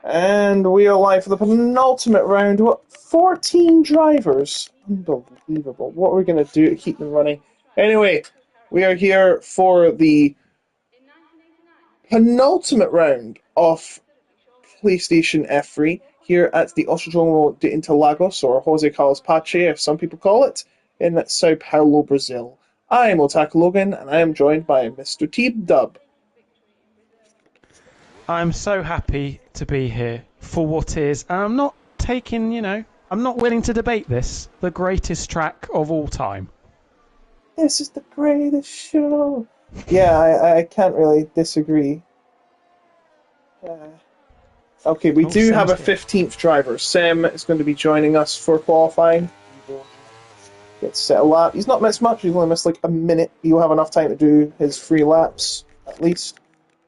And we are live for the penultimate round. What? 14 drivers. Unbelievable. What are we going to do to keep them running? Anyway, we are here for the penultimate round of PlayStation F3 here at the Autódromo de Interlagos, or Jose Carlos Pache, as some people call it, in Sao Paulo, Brazil. I am Otaku Logan, and I am joined by Mr. T-Dub. I'm so happy to be here for what is, and I'm not taking, I'm not willing to debate this, the greatest track of all time. This is the greatest show. Yeah, I can't really disagree. Okay, we do have a 15th driver. Sam is going to be joining us for qualifying. Get set a lap. He's not missed much. He's only missed like a minute. He'll have enough time to do his 3 laps, at least.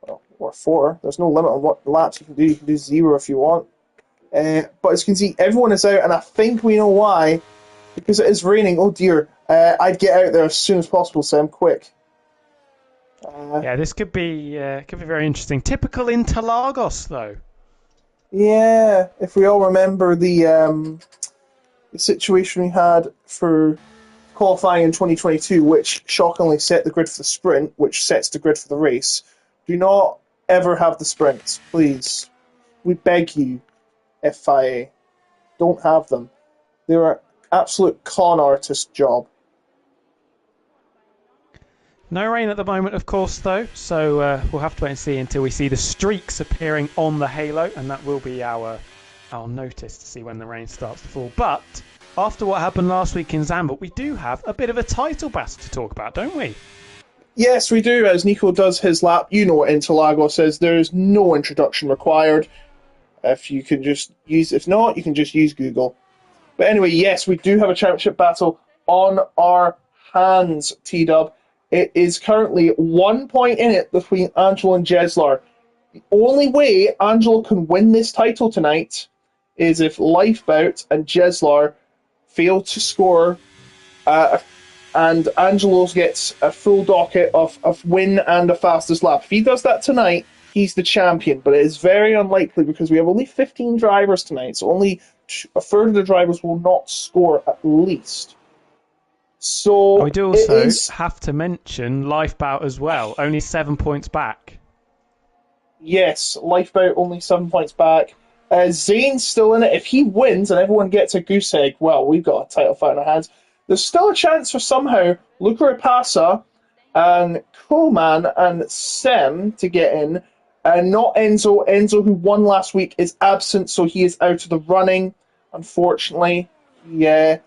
Well, or 4. There's no limit on what laps you can do. You can do 0 if you want. But as you can see, everyone is out, and I think we know why. Because it is raining. Oh dear. I'd get out there as soon as possible, Sam. Quick. Yeah, this could be very interesting. Typical Interlagos, though. Yeah, if we all remember the situation we had for qualifying in 2022, which shockingly set the grid for the sprint, which sets the grid for the race. Do not ever have the sprints, please. We beg you, FIA. Don't have them. They're an absolute con artist job. No rain at the moment, of course, though, so we'll have to wait and see until we see the streaks appearing on the halo, and that will be our notice to see when the rain starts to fall. But after what happened last week in Zandvoort, we do have a bit of a title battle to talk about, don't we? Yes, we do. As Nico does his lap, you know what Interlagos says. There is no introduction required. If not, you can just use Google. But anyway, yes, we do have a championship battle on our hands, T-Dub. It is currently 1 point in it between Angelo and Jeslar. The only way Angelo can win this title tonight is if Lifebout and Jeslar fail to score, and Angelo gets a full docket of win and a fastest lap. If he does that tonight, he's the champion, but it is very unlikely because we have only 15 drivers tonight, so only a third of the drivers will not score at least. So we do also have to mention Lifebout as well, only 7 points back. Yes, Lifebout only 7 points back. Zane's still in it. If he wins and everyone gets a goose egg, well, we've got a title fight in our hands. There's still a chance for somehow Luca Rapasa and Coleman and Sem to get in, and not Enzo. Enzo, who won last week, is absent, so he is out of the running, unfortunately. Yeah.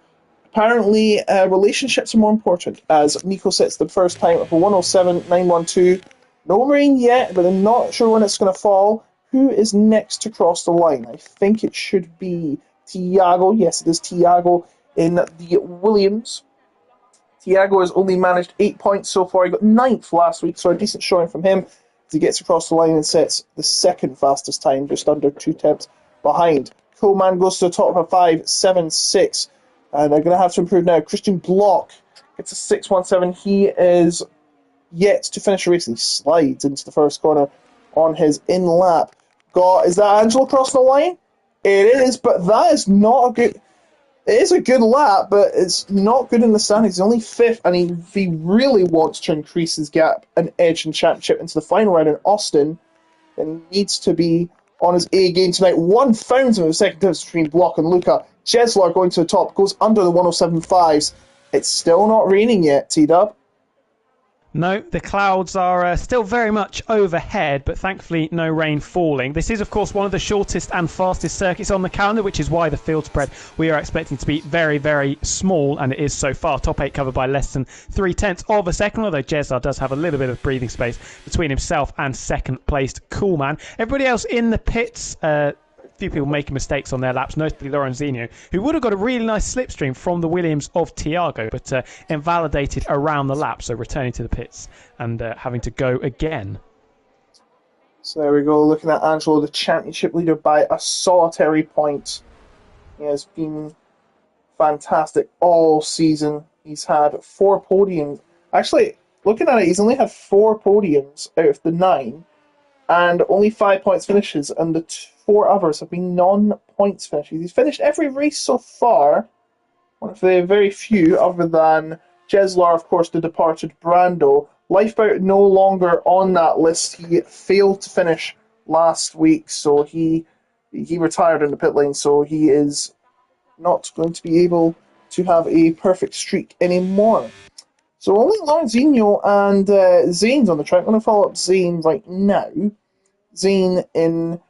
Apparently, relationships are more important, as Nico sets the first time for 107.912. No rain yet, but I'm not sure when it's going to fall. Who is next to cross the line? I think it should be Tiago. Yes, it is Tiago in the Williams. Tiago has only managed 8 points so far. He got 9th last week, so a decent showing from him as he gets across the line and sets the second fastest time, just under 2 tenths behind. Coleman goes to the top of a 5.76. And they're going to have to improve now. Christian Block gets a 6.17. He is yet to finish the race. He slides into the first corner on his in-lap. Is that Angelo crossing the line? It is, but that is not a good... It is a good lap, but it's not good in the standings. He's only 5th, and if he really wants to increase his gap and edge in championship into the final round in Austin, then he needs to be on his A game tonight. 1,000 of a second difference between Block and Luca. Jeslar going to the top, goes under the 107.5s. It's still not raining yet, T-Dub. No, the clouds are still very much overhead, but thankfully no rain falling. This is, of course, one of the shortest and fastest circuits on the calendar, which is why the field spread we are expecting to be very, very small, and it is so far. Top 8 covered by less than 0.3 of a second, although Jeslar does have a little bit of breathing space between himself and second-placed Coolman. Everybody else in the pits... few people making mistakes on their laps, notably Lorenzino, who would have got a really nice slipstream from the Williams of Tiago, but invalidated around the lap, so returning to the pits and having to go again. So there we go, looking at Angelo, the championship leader by a solitary point. He has been fantastic all season. He's had 4 podiums. Actually, looking at it, he's only had 4 podiums out of the 9. and only 5 points finishes, and the four others have been non-points finishes. He's finished every race so far, one of the very few, other than Jeslar, of course, the departed Brando. Lifeboat no longer on that list. He failed to finish last week, so he retired in the pit lane, so he is not going to be able to have a perfect streak anymore. So only Lorenzinho and Zane's on the track. I'm going to follow up Zane right now. Zane in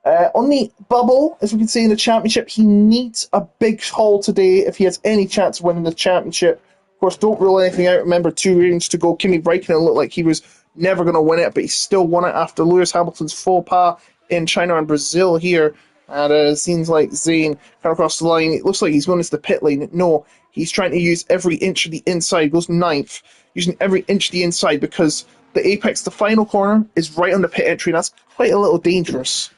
on the bubble, as we can see in the championship, he needs a big haul today if he has any chance of winning the championship. Of course, don't rule anything out. Remember, 2 rounds to go. Kimi Räikkönen looked like he was never going to win it, but he still won it after Lewis Hamilton's faux pas in China and Brazil here. And it seems like Zane come across the line. It looks like he's going into the pit lane. No, he's trying to use every inch of the inside. Goes ninth, using every inch of the inside because the apex, the final corner, is right on the pit entry. And that's quite a little dangerous.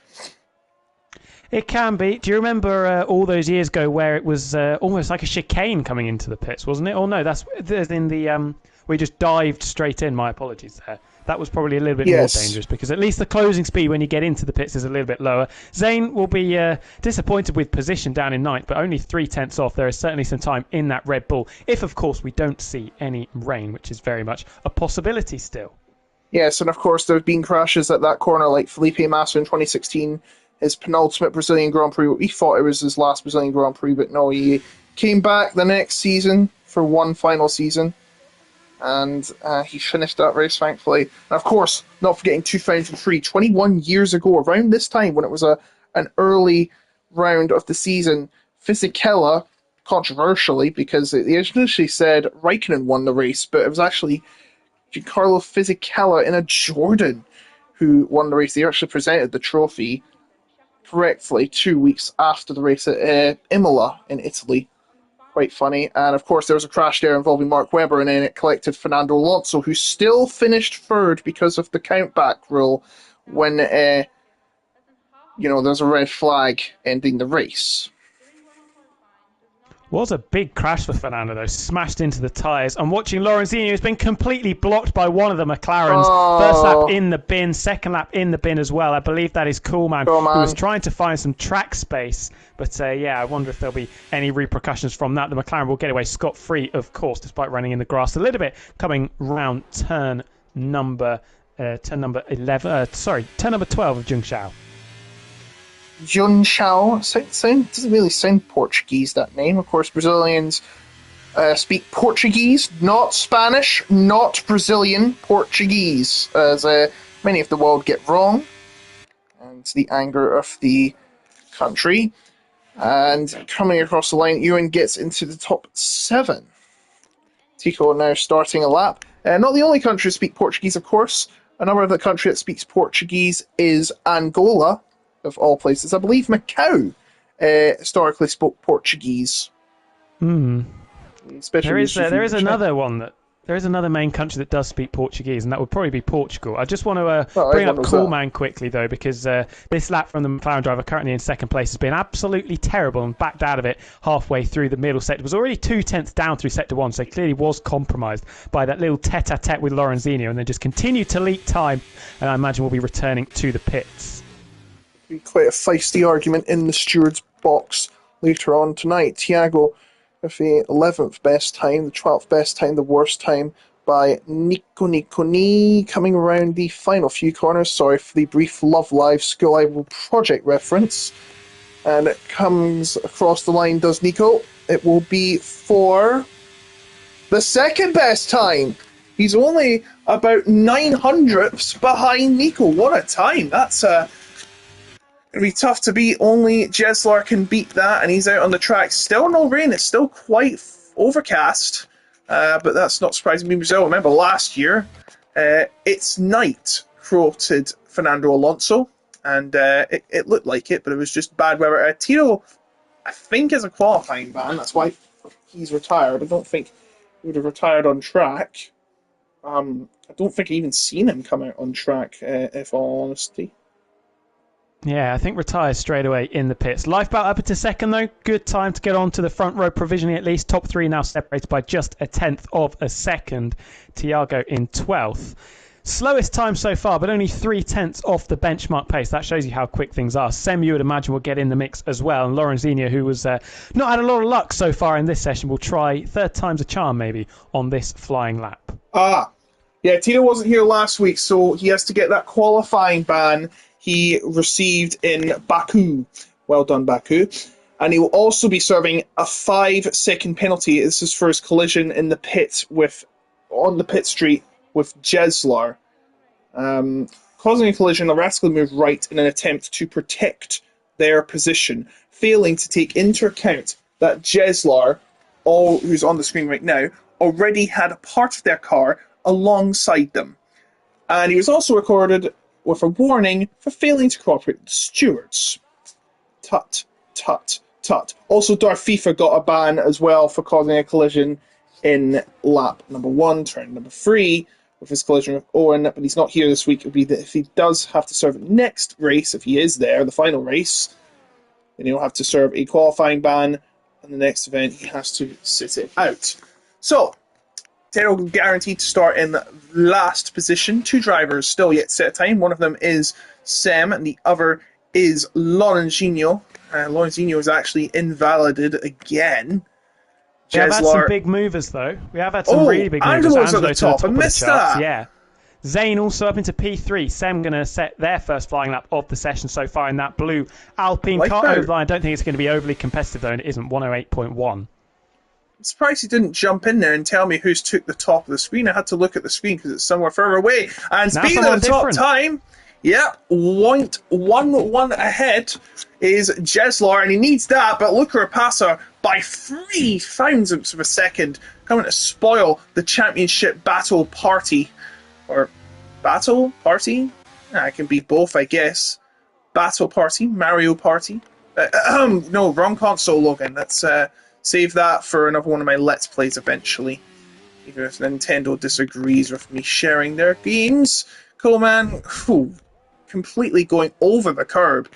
It can be. Do you remember all those years ago where it was almost like a chicane coming into the pits, wasn't it? Oh no, that's in the we just dived straight in. My apologies there. That was probably a little bit more dangerous because at least the closing speed when you get into the pits is a little bit lower. Zane will be disappointed with position down in ninth, but only 3/10 off. There is certainly some time in that Red Bull, if of course we don't see any rain, which is very much a possibility still. Yes, and of course there have been crashes at that corner, like Felipe Massa in 2016, his penultimate Brazilian Grand Prix. We thought it was his last Brazilian Grand Prix, but no, he came back the next season for one final season. And he finished that race, thankfully. And of course, not forgetting 2003, 21 years ago, around this time when it was an early round of the season, Fisichella, controversially, because they initially said Raikkonen won the race, but it was actually Giancarlo Fisichella in a Jordan who won the race. They actually presented the trophy correctly 2 weeks after the race at Imola in Italy. Quite funny. And of course, there was a crash there involving Mark Webber, and then it collected Fernando Alonso, who still finished third because of the countback rule when, there's a red flag ending the race. Was a big crash for Fernando, though. Smashed into the tyres. I'm watching Lorenzinho, who's been completely blocked by one of the McLarens. First lap in the bin, second lap in the bin as well. I believe that is Coolman, who was trying to find some track space. But, I wonder if there'll be any repercussions from that. The McLaren will get away scot-free, of course, despite running in the grass a little bit, coming round turn number 12 of Zheng Xiao. Junchao doesn't really sound Portuguese, that name. Of course, Brazilians speak Portuguese, not Spanish, not Brazilian, Portuguese, as many of the world get wrong, and to the anger of the country. And coming across the line, Ewan gets into the top 7. Tico now starting a lap. Not the only country to speak Portuguese, of course. Another of the country that speaks Portuguese is Angola, of all places. I believe Macau historically spoke Portuguese. There is another main country that does speak Portuguese, and that would probably be Portugal. I just want to bring up Coolman quickly, though, because this lap from the McLaren driver, currently in second place, has been absolutely terrible and backed out of it halfway through the middle sector. It was already 2/10 down through sector 1, so he clearly was compromised by that little tete-a-tete with Lorenzinho, and then just continued to leak time, and I imagine we'll be returning to the pits. Quite a feisty argument in the steward's box later on tonight. Thiago with the 11th best time, the 12th best time, the worst time by Nico Niconi, coming around the final few corners. Sorry for the brief Love Live School Idol project reference. And it comes across the line, does Nico. It will be for the second best time. He's only about 900ths behind Nico. What a time. That's it'll be tough to beat. Only Jeslar can beat that, and he's out on the track. Still no rain. It's still quite overcast, but that's not surprising me. Brazil, remember last year, it's night quoted Fernando Alonso, and it looked like it, but it was just bad weather. Tito, I think, is a qualifying ban. That's why he's retired. I don't think he would have retired on track. I don't think I even seen him come out on track, if all honesty. Yeah, I think retires straight away in the pits. Lifeboat up into second, though. Good time to get on to the front row, provisionally at least. Top 3 now separated by just 1/10 of a second. Thiago in 12th. Slowest time so far, but only 0.3 off the benchmark pace. That shows you how quick things are. Sem, you would imagine, will get in the mix as well. And Lorenzinho, who was not had a lot of luck so far in this session, will try third time's a charm maybe on this flying lap. Yeah, Tito wasn't here last week, so he has to get that qualifying ban he received in Baku. Well done, Baku. And he will also be serving a 5-second penalty. This is for his collision in the pit on the pit street with Jeslar. Causing a collision, Araska moved right in an attempt to protect their position, failing to take into account that Jeslar, who's on the screen right now, already had a part of their car alongside them. And he was also recorded with a warning for failing to cooperate with the stewards. Tut, tut, tut. Also, Darth FIFA got a ban as well for causing a collision in lap number 1, turn number 3, with his collision with Owen, but he's not here this week. It would be that if he does have to serve next race, if he is there, the final race, then he'll have to serve a qualifying ban, and the next event he has to sit it out. So, Tero guaranteed to start in last position. 2 drivers still yet to set a time. One of them is Sam, and the other is Lorenzinho. Lorenzinho is actually invalidated again. We have had some big movers, though. We have had some really big movers. Angelo's at the top. I missed that. Yeah. Zane also up into P3. Sem going to set their first flying lap of the session so far in that blue Alpine car over the line. I don't think it's going to be overly competitive, though, and it isn't. 108.1. I'm surprised he didn't jump in there and tell me who's took the top of the screen. I had to look at the screen because it's somewhere further away. And speaking of the top time, yep, 1-1 ahead is Jeslar, and he needs that, but Luca Rapassa by 3 thousandths of a second coming to spoil the championship battle party. Or battle party? It can be both, I guess. Battle party, Mario Party. No, wrong console, Logan. Let's save that for another one of my Let's Plays eventually. Even if Nintendo disagrees with me sharing their games. Coleman, completely going over the curb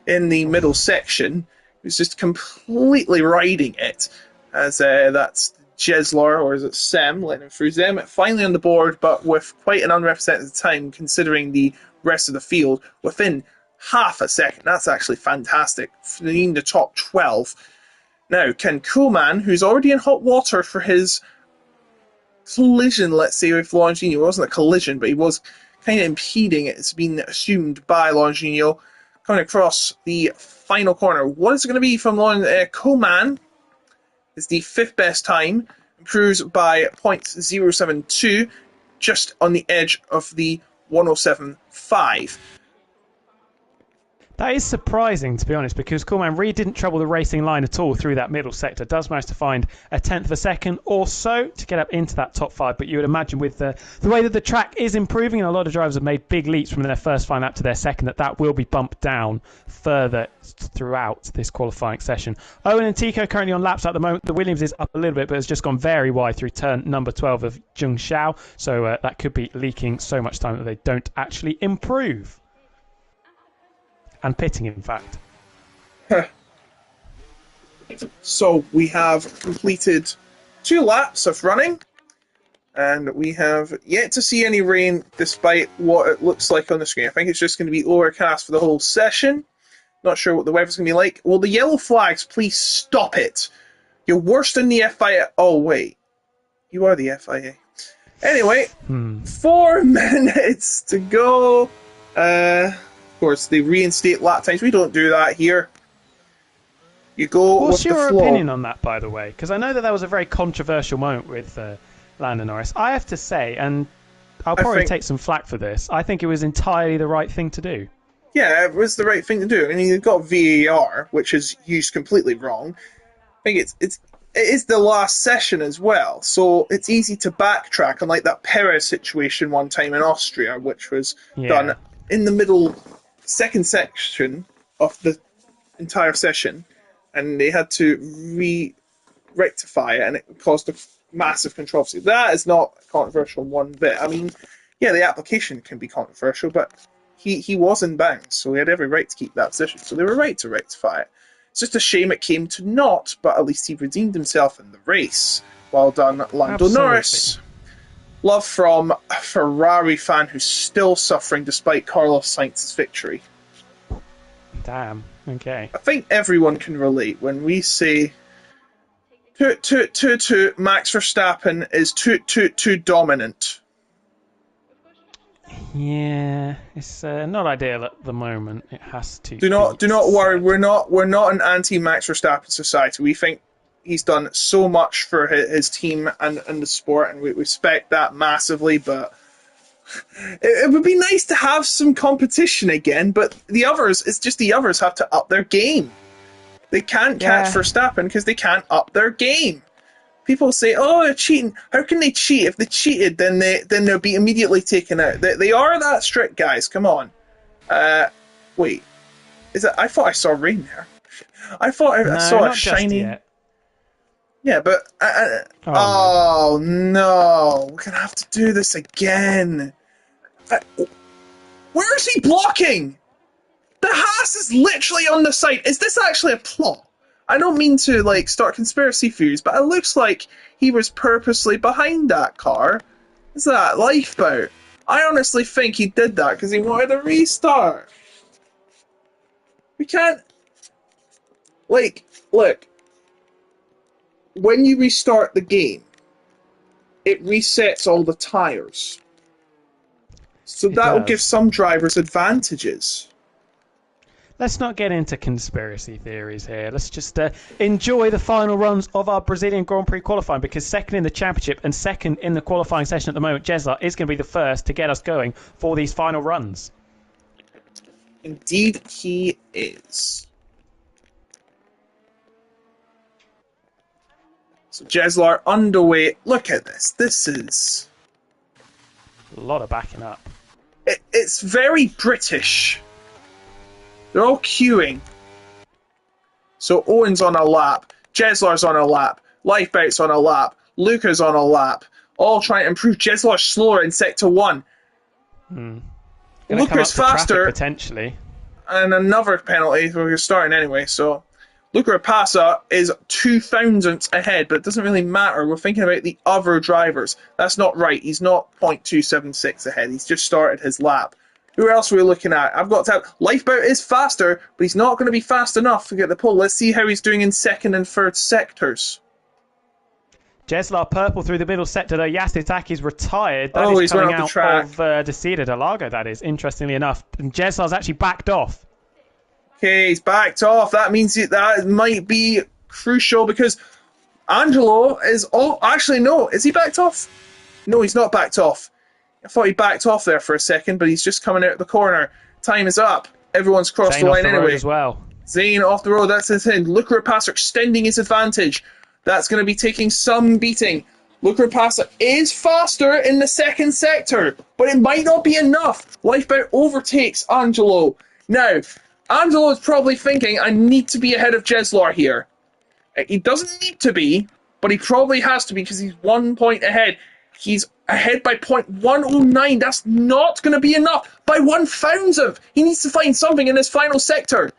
in the middle section. He was just completely riding it. As that's Jeslar, or is it Sam, letting him through. Them finally on the board, but with quite an unrepresented time considering the rest of the field, within half a second. That's actually fantastic. Fleeing the top 12. Now, can Coolman, who's already in hot water for his collision, let's say, with Longino, it wasn't a collision, but he was kind of impeding it. It's been assumed by Longino, coming across the final corner. What is it going to be from Coolman? It's the 5th best time, improves by 0.072, just on the edge of the 107.5. That is surprising, to be honest, because Coolman really didn't trouble the racing line at all through that middle sector. Does manage to find a 1/10 of a second or so to get up into that top 5, but you would imagine with the way that the track is improving, and a lot of drivers have made big leaps from their first final lap to their second, that will be bumped down further throughout this qualifying session. Owen and Tico currently on laps at the moment. The Williams is up a little bit, but has just gone very wide through turn number 12 of Zheng Xiao, so that could be leaking so much time that they don't actually improve. And pitting, in fact. So we have completed 2 laps of running, and we have yet to see any rain despite what it looks like on the screen. I think it's just going to be overcast for the whole session. Not sure what the weather's going to be like. Will the yellow flags please stop it? You're worse than the FIA. Oh, wait. You are the FIA. Anyway, 4 minutes to go. Of course, they reinstate lap times. We don't do that here. You go What's with the flow. What's your opinion on that, by the way? Because I know that was a very controversial moment with Lando Norris. I have to say, and I'll probably take some flack for this, I think it was entirely the right thing to do. Yeah, it was the right thing to do. I mean, you've got VAR, which is used completely wrong. I think it is the last session as well, so it's easy to backtrack, unlike that Perez situation one time in Austria, which was done in the middle second section of the entire session, and they had to rectify it, and it caused a massive controversy. That is not controversial one bit. I mean, yeah, the application can be controversial, but he was in bounds, so he had every right to keep that position, so they were right to rectify it. It's just a shame it came to naught, but at least he redeemed himself in the race. Well done, Lando Norris. Love from a Ferrari fan who's still suffering despite Carlos Sainz's victory. Damn. Okay. I think everyone can relate when we say toot toot toot toot Max Verstappen is toot toot too dominant. Yeah, it's not ideal at the moment. It has to. Do not worry. said. We're not an anti Max Verstappen society. We think he's done so much for his team and the sport, and we respect that massively. But it would be nice to have some competition again. But the others, it's just the others have to up their game. They can't catch Verstappen because they can't up their game. People say, "Oh, they're cheating." How can they cheat? If they cheated, then they'll be immediately taken out. They are that strict, guys. Come on. Wait, is it? I thought I saw rain there. I thought I saw a shiny. Yeah, but oh no, we're gonna have to do this again. Where is he blocking? The Haas is literally on the side. Is this actually a plot? I don't mean to start conspiracy theories, but it looks like he was purposely behind that car. Is that lifeboat? I honestly think he did that because he wanted a restart. We can't. Look. When you restart the game, it resets all the tyres. So that will give some drivers advantages. Let's not get into conspiracy theories here. Let's just enjoy the final runs of our Brazilian Grand Prix qualifying, because second in the championship and second in the qualifying session at the moment, Jeslar is going to be the first to get us going for these final runs. Indeed, he is. So Jeslar underway. Look at this. This is a lot of backing up. It's very British. They're all queuing. So Owen's on a lap, Jeslar's on a lap, Lifeboat's on a lap, Luca's on a lap, all trying to improve. Jeslar's slower in sector 1. Luca's faster. Potentially. And another penalty. We're starting anyway, so Luca Passa is 2 thousandths ahead, but it doesn't really matter. We're thinking about the other drivers. That's not right. He's not 0.276 ahead. He's just started his lap. Who else are we looking at? I've got to have... Lifeboat is faster, but he's not going to be fast enough to get the pole. Let's see how he's doing in second and third sectors. Jeslar purple through the middle sector, though. Yasitaki retired. That he's coming out of Desida de Lago, that is, interestingly enough. And Jeslar's actually backed off. Okay, he's backed off. That means that might be crucial because Angelo is... Oh, actually, no. Is he backed off? No, he's not backed off. I thought he backed off there for a second, but he's just coming out the corner. Time is up. Everyone's crossed the line anyway. As well. Zane off the road. That's his thing. Luca Rapace extending his advantage. That's going to be taking some beating. Luca Rapace is faster in the second sector, but it might not be enough. Lifeboat overtakes Angelo. Now, Angelo is probably thinking, I need to be ahead of Jeslar here. He doesn't need to be, but he probably has to be because he's 1 point ahead. He's ahead by 0.109. That's not going to be enough. By 1,000th. He needs to find something in this final sector.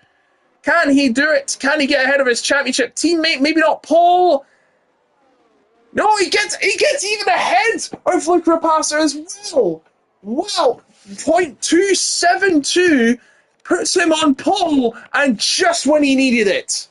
Can he do it? Can he get ahead of his championship teammate? Maybe not Paul. No, he gets even ahead of Luke Rapace as well. Wow. 0.272 puts him on pole, and just when he needed it.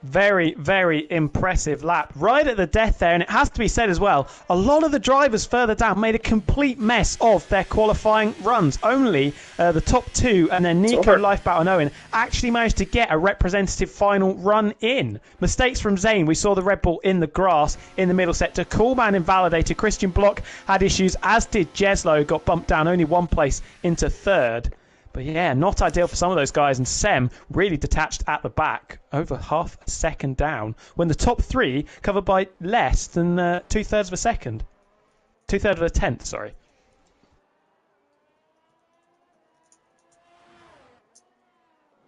Very, very impressive lap. Right at the death there, and it has to be said as well, a lot of the drivers further down made a complete mess of their qualifying runs. Only the top 2, and then Nico, Lifeboat and Owen, actually managed to get a representative final run in. Mistakes from Zane. We saw the Red Bull in the grass in the middle sector. Coolman invalidated. Christian Block had issues, as did Jeslo, got bumped down only 1 place into 3rd. But yeah, not ideal for some of those guys. And Sem really detached at the back, over half a second down, when the top 3 covered by less than 2/3 of a second. 2/3 of a tenth, sorry.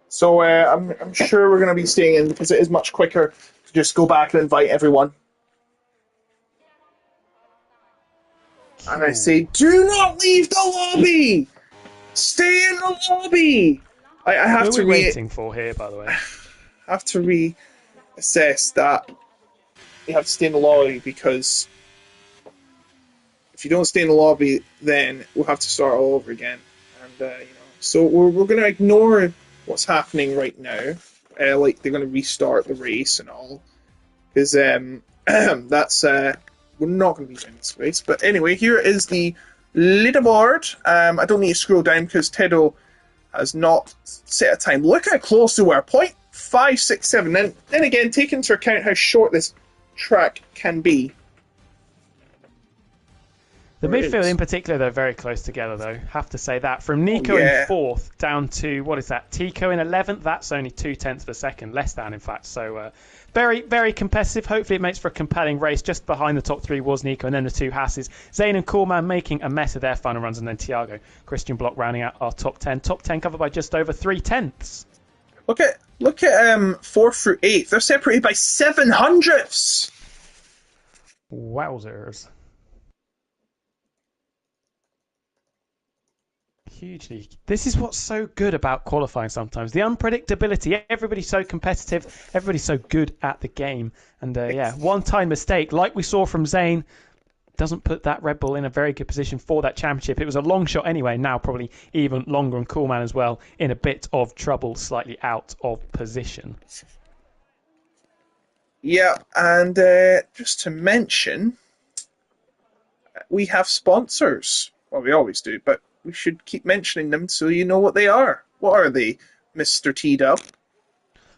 So I'm sure we're going to be staying in because it is much quicker to just go back and invite everyone. And I say, do not leave the lobby! Stay in the lobby. I have to waiting for here, by the way. I have to reassess that. You have to stay in the lobby because If you don't stay in the lobby, then we'll have to start all over again. And so we're going to ignore what's happening right now. Like they're going to restart the race and all, because that's we're not going to be doing this race. But anyway, here is the leaderboard. I don't need to scroll down because Tedo has not set a time. Look how close we were. 0.567. Then again, take into account how short this track can be. The midfield in particular, they're very close together, though. Have to say that. From Nico in 4th down to, what is that, Tico in 11th, that's only 0.2 of a second, less than, in fact. So very, very competitive. Hopefully it makes for a compelling race. Just behind the top 3 was Nico, and then the 2 Hasses. Zane and Coolman making a mess of their final runs, and then Tiago. Christian Block rounding out our top 10. Top 10 covered by just over 0.3. Look at 4th through 8th. They're separated by 700ths. Wowzers. Hugely. This is what's so good about qualifying sometimes. The unpredictability. Everybody's so competitive. Everybody's so good at the game. And one-time mistake, like we saw from Zane, doesn't put that Red Bull in a very good position for that championship. It was a long shot anyway. Now probably even longer, and Coolman as well in a bit of trouble, slightly out of position. Yeah, and just to mention, we have sponsors. Well, we always do, but we should keep mentioning them so you know what they are. What are they, Mr. T-Dub?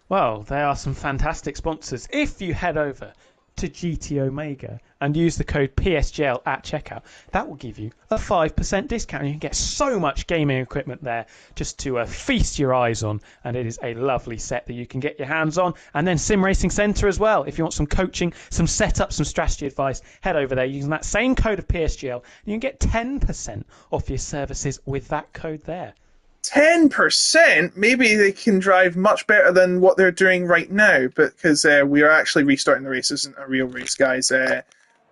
Well, they are some fantastic sponsors. If you head over to GT Omega and use the code PSGL at checkout, that will give you a 5% discount. You can get so much gaming equipment there just to feast your eyes on, and it is a lovely set that you can get your hands on. And then Sim Racing Centre as well. If you want some coaching, some setup, some strategy advice, head over there using that same code of PSGL. You can get 10% off your services with that code there. 10%? Maybe they can drive much better than what they're doing right now, but because we are actually restarting the race. This isn't a real race, guys.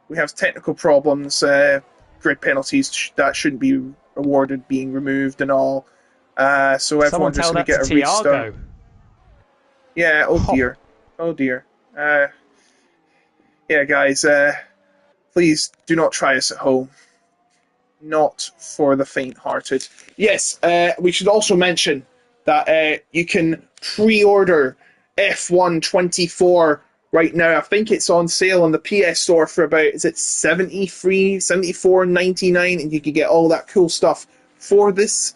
We have technical problems, grid penalties that shouldn't be awarded being removed and all. So everyone's just going to get a restart. Yeah, dear. Oh dear. Yeah, guys, please do not try this at home. Not for the faint-hearted. Yes, we should also mention that you can pre-order F1 24 right now. I think it's on sale on the PS Store for about, is it $74.99, and you can get all that cool stuff for this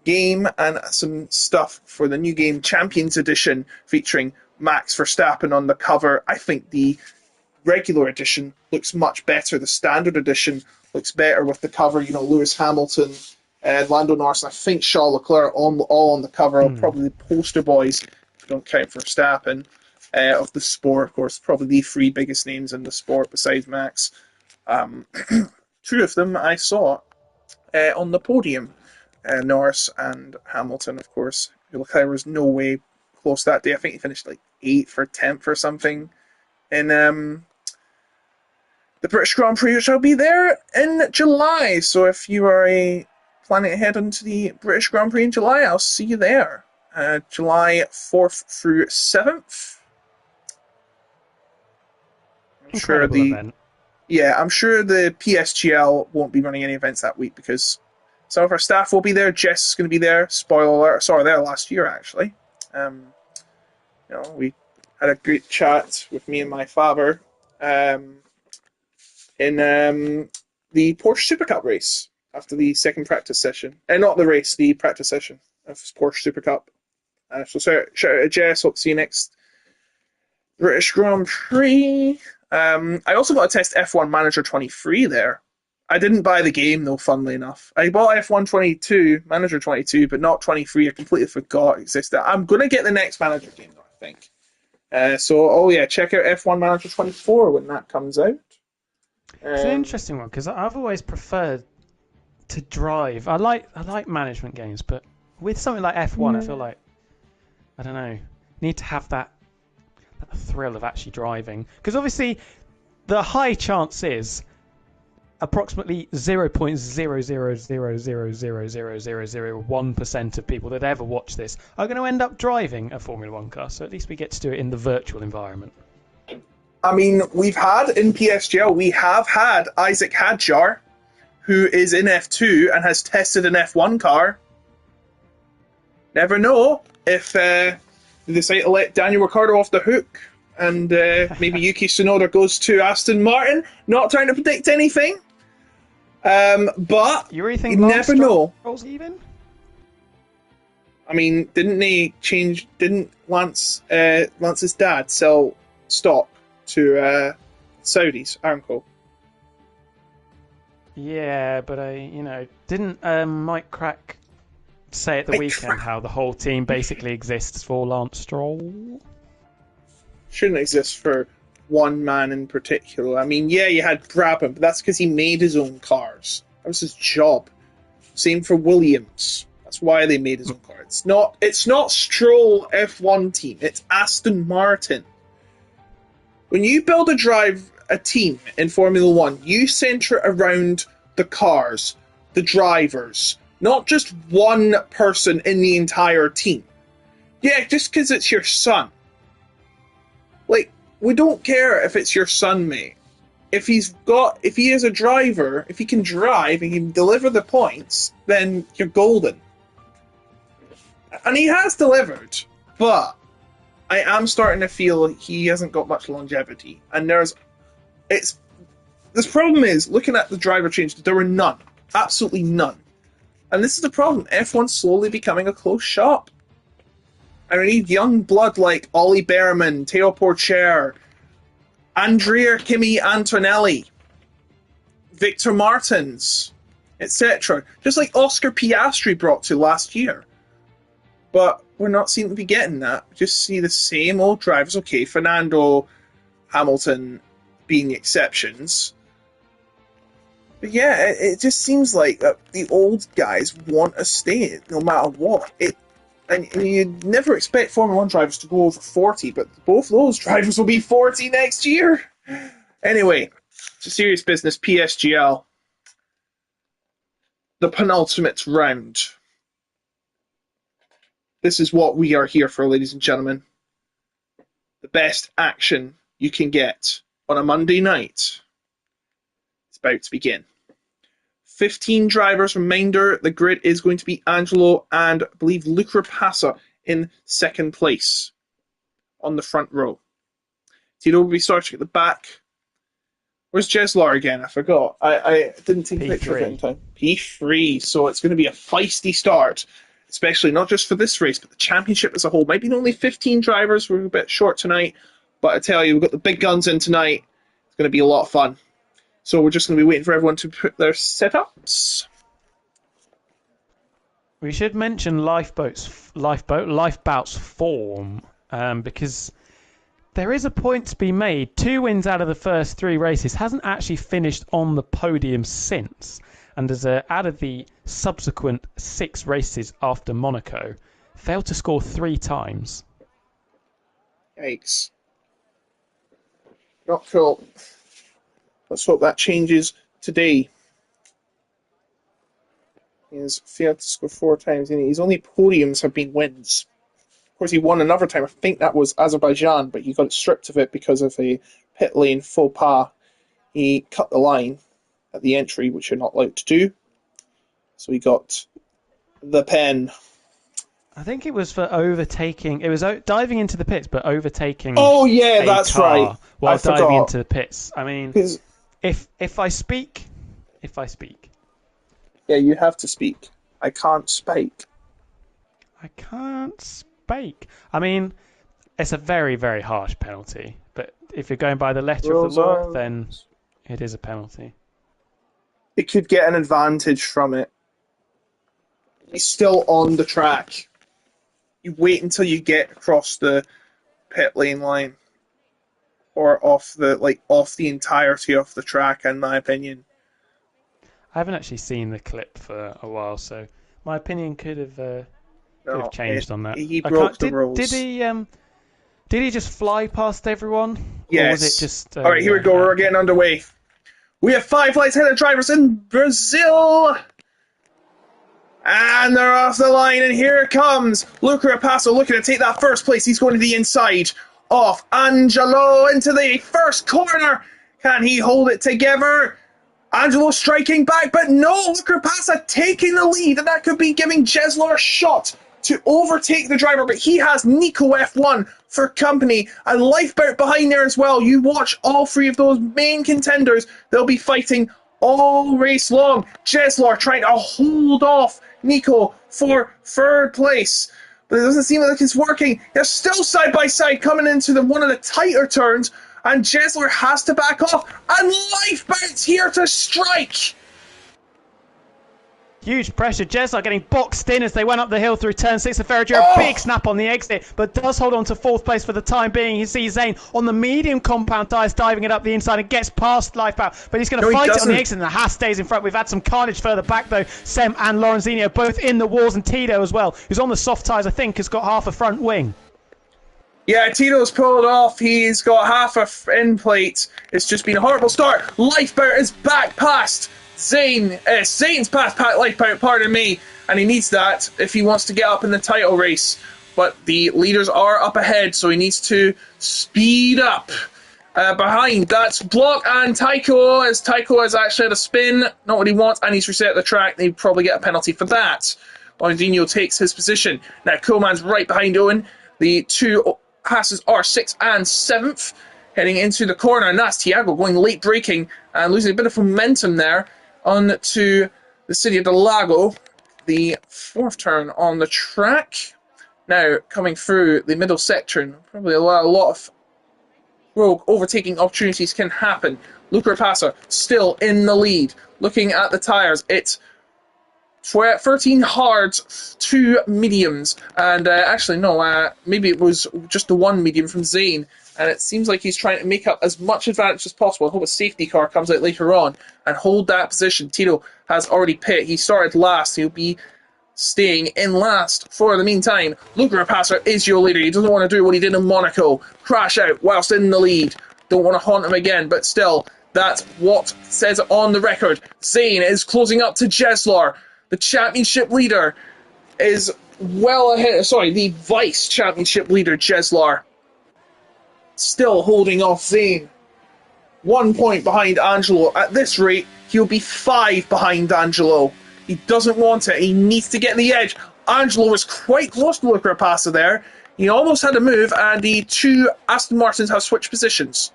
game and some stuff for the new game Champions Edition featuring Max Verstappen on the cover. I think the regular edition looks much better. The standard edition looks better with the cover, Lewis Hamilton, Lando Norris, and I think Charles Leclerc all on the cover. Probably the poster boys, if you don't count Verstappen, of the sport, of course, probably the 3 biggest names in the sport besides Max. 2 of them I saw on the podium, Norris and Hamilton, of course. Leclerc was no way close that day. I think he finished like 8th or 10th or something in the British Grand Prix, which I'll be there in July. So if you are planning to head into the British Grand Prix in July, I'll see you there. July 4th through 7th. Event. Yeah, I'm sure the PSGL won't be running any events that week because some of our staff will be there. Jess is going to be there. Spoiler alert, saw her there last year actually. We had a great chat with me and my father. In the Porsche Super Cup race after the second practice session. Not the race, the practice session of Porsche Super Cup. So shout out to Jess. Hope to see you next British Grand Prix. I also got to test F1 Manager 23 there. I didn't buy the game, though, funnily enough. I bought F1 22, Manager 22, but not 23. I completely forgot it existed. I'm going to get the next Manager game, though, I think. Check out F1 Manager 24 when that comes out. It's an interesting one because I've always preferred to drive. I like management games, but with something like F1, I feel like I don't know, need to have that thrill of actually driving. Because obviously, the high chance is approximately 0.000000001% of people that ever watch this are going to end up driving a Formula One car. So at least we get to do it in the virtual environment. I mean, we've had in PSGL, we have had Isaac Hadjar who is in F2 and has tested an F1 car. Never know if they decide to let Daniel Ricciardo off the hook and maybe Yuki Tsunoda goes to Aston Martin. Not trying to predict anything, but You really think you never know. Stroll's even? I mean, didn't Lance's dad sell stock to Saudis, Aramco? Yeah, but didn't Mike Crack say at the weekend how the whole team basically exists for Lance Stroll? Shouldn't exist for one man in particular. I mean, yeah, you had Brabham, but that's because he made his own cars. That was his job. Same for Williams. That's why they made his own car. It's not Stroll F1 team. It's Aston Martin. When you build a team in Formula One, you center it around the cars, the drivers, not just one person in the entire team. Yeah, just because it's your son. Like, we don't care if it's your son, mate. If he is a driver, if he can drive and he can deliver the points, then you're golden. And he has delivered, but I am starting to feel he hasn't got much longevity. And this problem is, looking at the driver change, there were none. Absolutely none. And this is the problem. F1's slowly becoming a close shop. And we need young blood like Ollie Behrman, Teo Porcher, Andrea Kimi Antonelli, Victor Martins, etc. Just like Oscar Piastri brought to last year. But we're not seem to be getting that. We just see the same old drivers. Okay, Fernando, Hamilton being the exceptions. But yeah, it just seems like the old guys want to stay no matter what. And you'd never expect Formula 1 drivers to go over 40, but both those drivers will be 40 next year. Anyway, it's a serious business. PSGL. The penultimate round. This is what we are here for, ladies and gentlemen. The best action you can get on a Monday night. It's about to begin. 15 drivers. Reminder, the grid is going to be Angelo and, I believe, Luca Rapassa in second place on the front row. Tito will be starting at the back. Where's Jeslar again? I forgot. I didn't take a picture of it in time. P3. So it's going to be a feisty start, especially not just for this race, but the championship as a whole. Might be only 15 drivers. We're a bit short tonight. But I tell you, we've got the big guns in tonight. It's going to be a lot of fun. So we're just going to be waiting for everyone to put their setups. We should mention Lifebout's form, because there is a point to be made. 2 wins out of the first 3 races. Hasn't actually finished on the podium since, and has added the subsequent 6 races after Monaco. Failed to score 3 times. Yikes. Not cool. Let's hope that changes today. He has failed to score 4 times. His only podiums have been wins. Of course, he won another time. I think that was Azerbaijan, but he got stripped of it because of a pit lane faux pas. He cut the line at the entry, which you're not allowed to do. So he got the pen. I think it was for overtaking. It was diving into the pits, but overtaking. Oh yeah, that's right. While diving into the pits. I mean, if I speak. Yeah, you have to speak. I can't speak. I can't speak. I mean, it's a very, very harsh penalty. But if you're going by the letter of the law, then it is a penalty. It could get an advantage from it. He's still on the track. You wait until you get across the pit lane line, or off the entirety of the track. In my opinion, I haven't actually seen the clip for a while, so my opinion could have changed on that. He broke the rules. Did he just fly past everyone? Yes. Or was it just? All right, here we go. We're getting underway. We have 5 lights ahead of drivers in Brazil. And they're off the line, and here it comes. Luca Rapassa looking to take that first place. He's going to the inside. Off Angelo into the first corner. Can he hold it together? Angelo striking back, but no, Luca Passa taking the lead, and that could be giving Jesler a shot to overtake the driver, but he has Nico F1 for company, and Lifeboat behind there as well. You watch all three of those main contenders, they'll be fighting all race long. Jesler trying to hold off Nico for third place, but it doesn't seem like it's working. They're still side by side coming into one of the tighter turns, and Jesler has to back off, and Lifeboat's here to strike. Huge pressure. Jesler getting boxed in as they went up the hill through turn 6 of Ferragiro. Oh! Big snap on the exit, but does hold on to 4th place for the time being. You see Zane on the medium compound tyres diving it up the inside and gets past Lifeboat, but he's going to fight it on the exit, and the Haas stays in front. We've had some carnage further back though. Sem and Lorenzino both in the walls, and Tito as well, who's on the soft tyres, I think, has got half a front wing. Yeah, Tito's pulled off. He's got half a end plate. It's just been a horrible start. Lifeboat is back past Zane. Zane's past Lifeboat, pardon me. And he needs that if he wants to get up in the title race. But the leaders are up ahead, so he needs to speed up. Behind, that's Block and Tycho, as Tycho has actually had a spin. Not what he wants, and he's reset the track. They probably get a penalty for that. Lorenzino takes his position. Now, Coleman's right behind Owen. The two passes are 6th and 7th, heading into the corner, and that's Thiago going late braking and losing a bit of momentum there onto the City of Del Lago. The 4th turn on the track. Now coming through the middle section, probably a lot of rogue overtaking opportunities can happen. Luca Passa still in the lead. Looking at the tyres, it's 13 hards, 2 mediums, and actually no, maybe it was just the 1 medium from Zane, and it seems like he's trying to make up as much advantage as possible. I hope a safety car comes out later on and hold that position. Tito has already pit. He started last. He'll be staying in last for the meantime. Luca Passa is your leader. He doesn't want to do what he did in Monaco, crash out whilst in the lead. Don't want to haunt him again, but still, that's what says it on the record. Zane is closing up to Jesler. The championship leader is well ahead. Sorry, the vice championship leader, Jesler, still holding off Zane. 1 point behind Angelo. At this rate, he'll be 5 behind Angelo. He doesn't want it. He needs to get the edge. Angelo was quite close to Luca Passa there. He almost had a move, and the two Aston Martins have switched positions.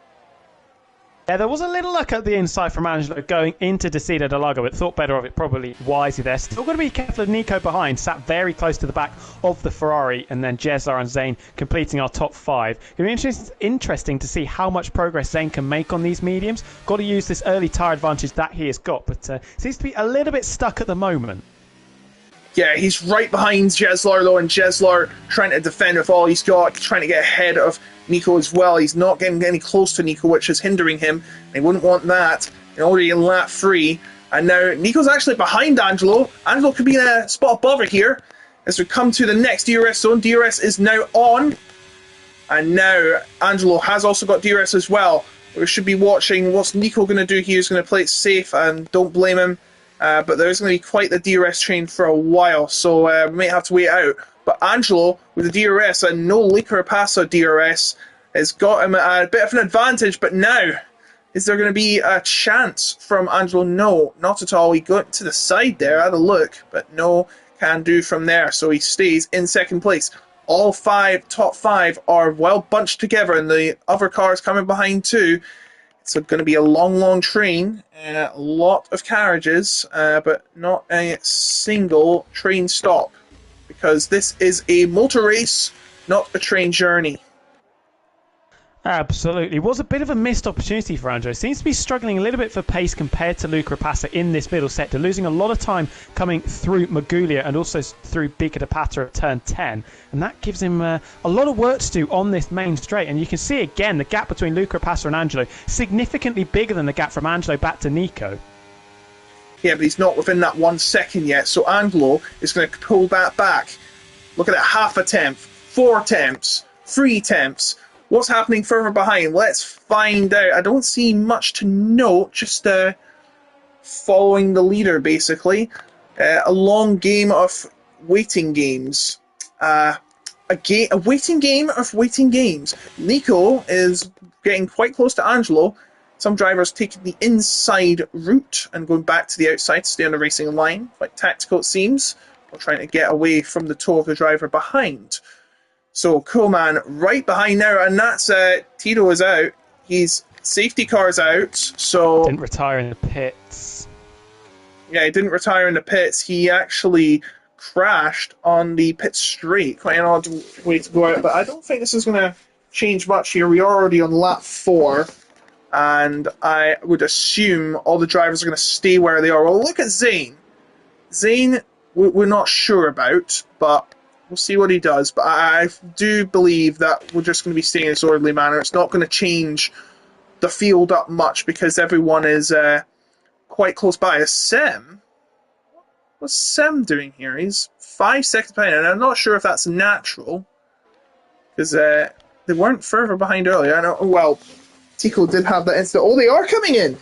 Yeah, there was a little luck at the inside from Angelo going into Decido Del Lago, but thought better of it probably wisely there. Still going to be careful of Nico behind, sat very close to the back of the Ferrari, and then Jesler and Zane completing our top 5. It'll be interesting to see how much progress Zane can make on these mediums. Got to use this early tyre advantage that he has got, but seems to be a little bit stuck at the moment. Yeah, he's right behind Jesler though, and Jesler trying to defend with all he's got, trying to get ahead of Nico as well. He's not getting any close to Nico, which is hindering him. They wouldn't want that. They're already in lap 3. And now Nico's actually behind Angelo. Angelo could be in a spot above it here. As we come to the next DRS zone, DRS is now on. And now Angelo has also got DRS as well. We should be watching what's Nico going to do here. He's going to play it safe, and don't blame him. But there's going to be quite the DRS train for a while, so we may have to wait out. But Angelo, with the DRS and no Luca Passa DRS, has got him a bit of an advantage. But now, is there going to be a chance from Angelo? No, not at all. He got to the side there, had a look, but no can do from there. So he stays in 2nd place. All top five are well bunched together, and the other cars coming behind too. It's going to be a long train, a lot of carriages, but not a single train stop, because this is a motor race, not a train journey. Absolutely. Was a bit of a missed opportunity for Angelo. Seems to be struggling a little bit for pace compared to Luca Passa in this middle sector, losing a lot of time coming through Maguglia and also through Bica de Patra at turn 10. And that gives him a lot of work to do on this main straight. And you can see again the gap between Luca Passa and Angelo significantly bigger than the gap from Angelo back to Nico. Yeah, but he's not within that 1 second yet. So Angelo is going to pull that back. Look at that, half a tenth, 4 tenths, 3 tenths. What's happening further behind? Let's find out. I don't see much to note, just following the leader, basically. A long game of waiting games. A waiting game of waiting games. Nico is getting quite close to Angelo. Some drivers taking the inside route and going back to the outside to stay on the racing line. Quite tactical, it seems, while trying to get away from the toe of the driver behind. So Coleman right behind now, and that's Tito is out. His safety car's out, so Didn't retire in the pits. yeah, he didn't retire in the pits. He actually crashed on the pit straight. Quite an odd way to go out, but I don't think this is going to change much here. We are already on lap 4, and I would assume all the drivers are going to stay where they are. Well, look at Zane. Zane, we're not sure about, but we'll see what he does. But I do believe that we're just going to be staying in this orderly manner. It's not going to change the field up much because everyone is quite close by. What's Sem doing here? He's 5 seconds behind, and I'm not sure if that's natural because they weren't further behind earlier. I know. Well, Tico did have that incident. Oh, they are coming in.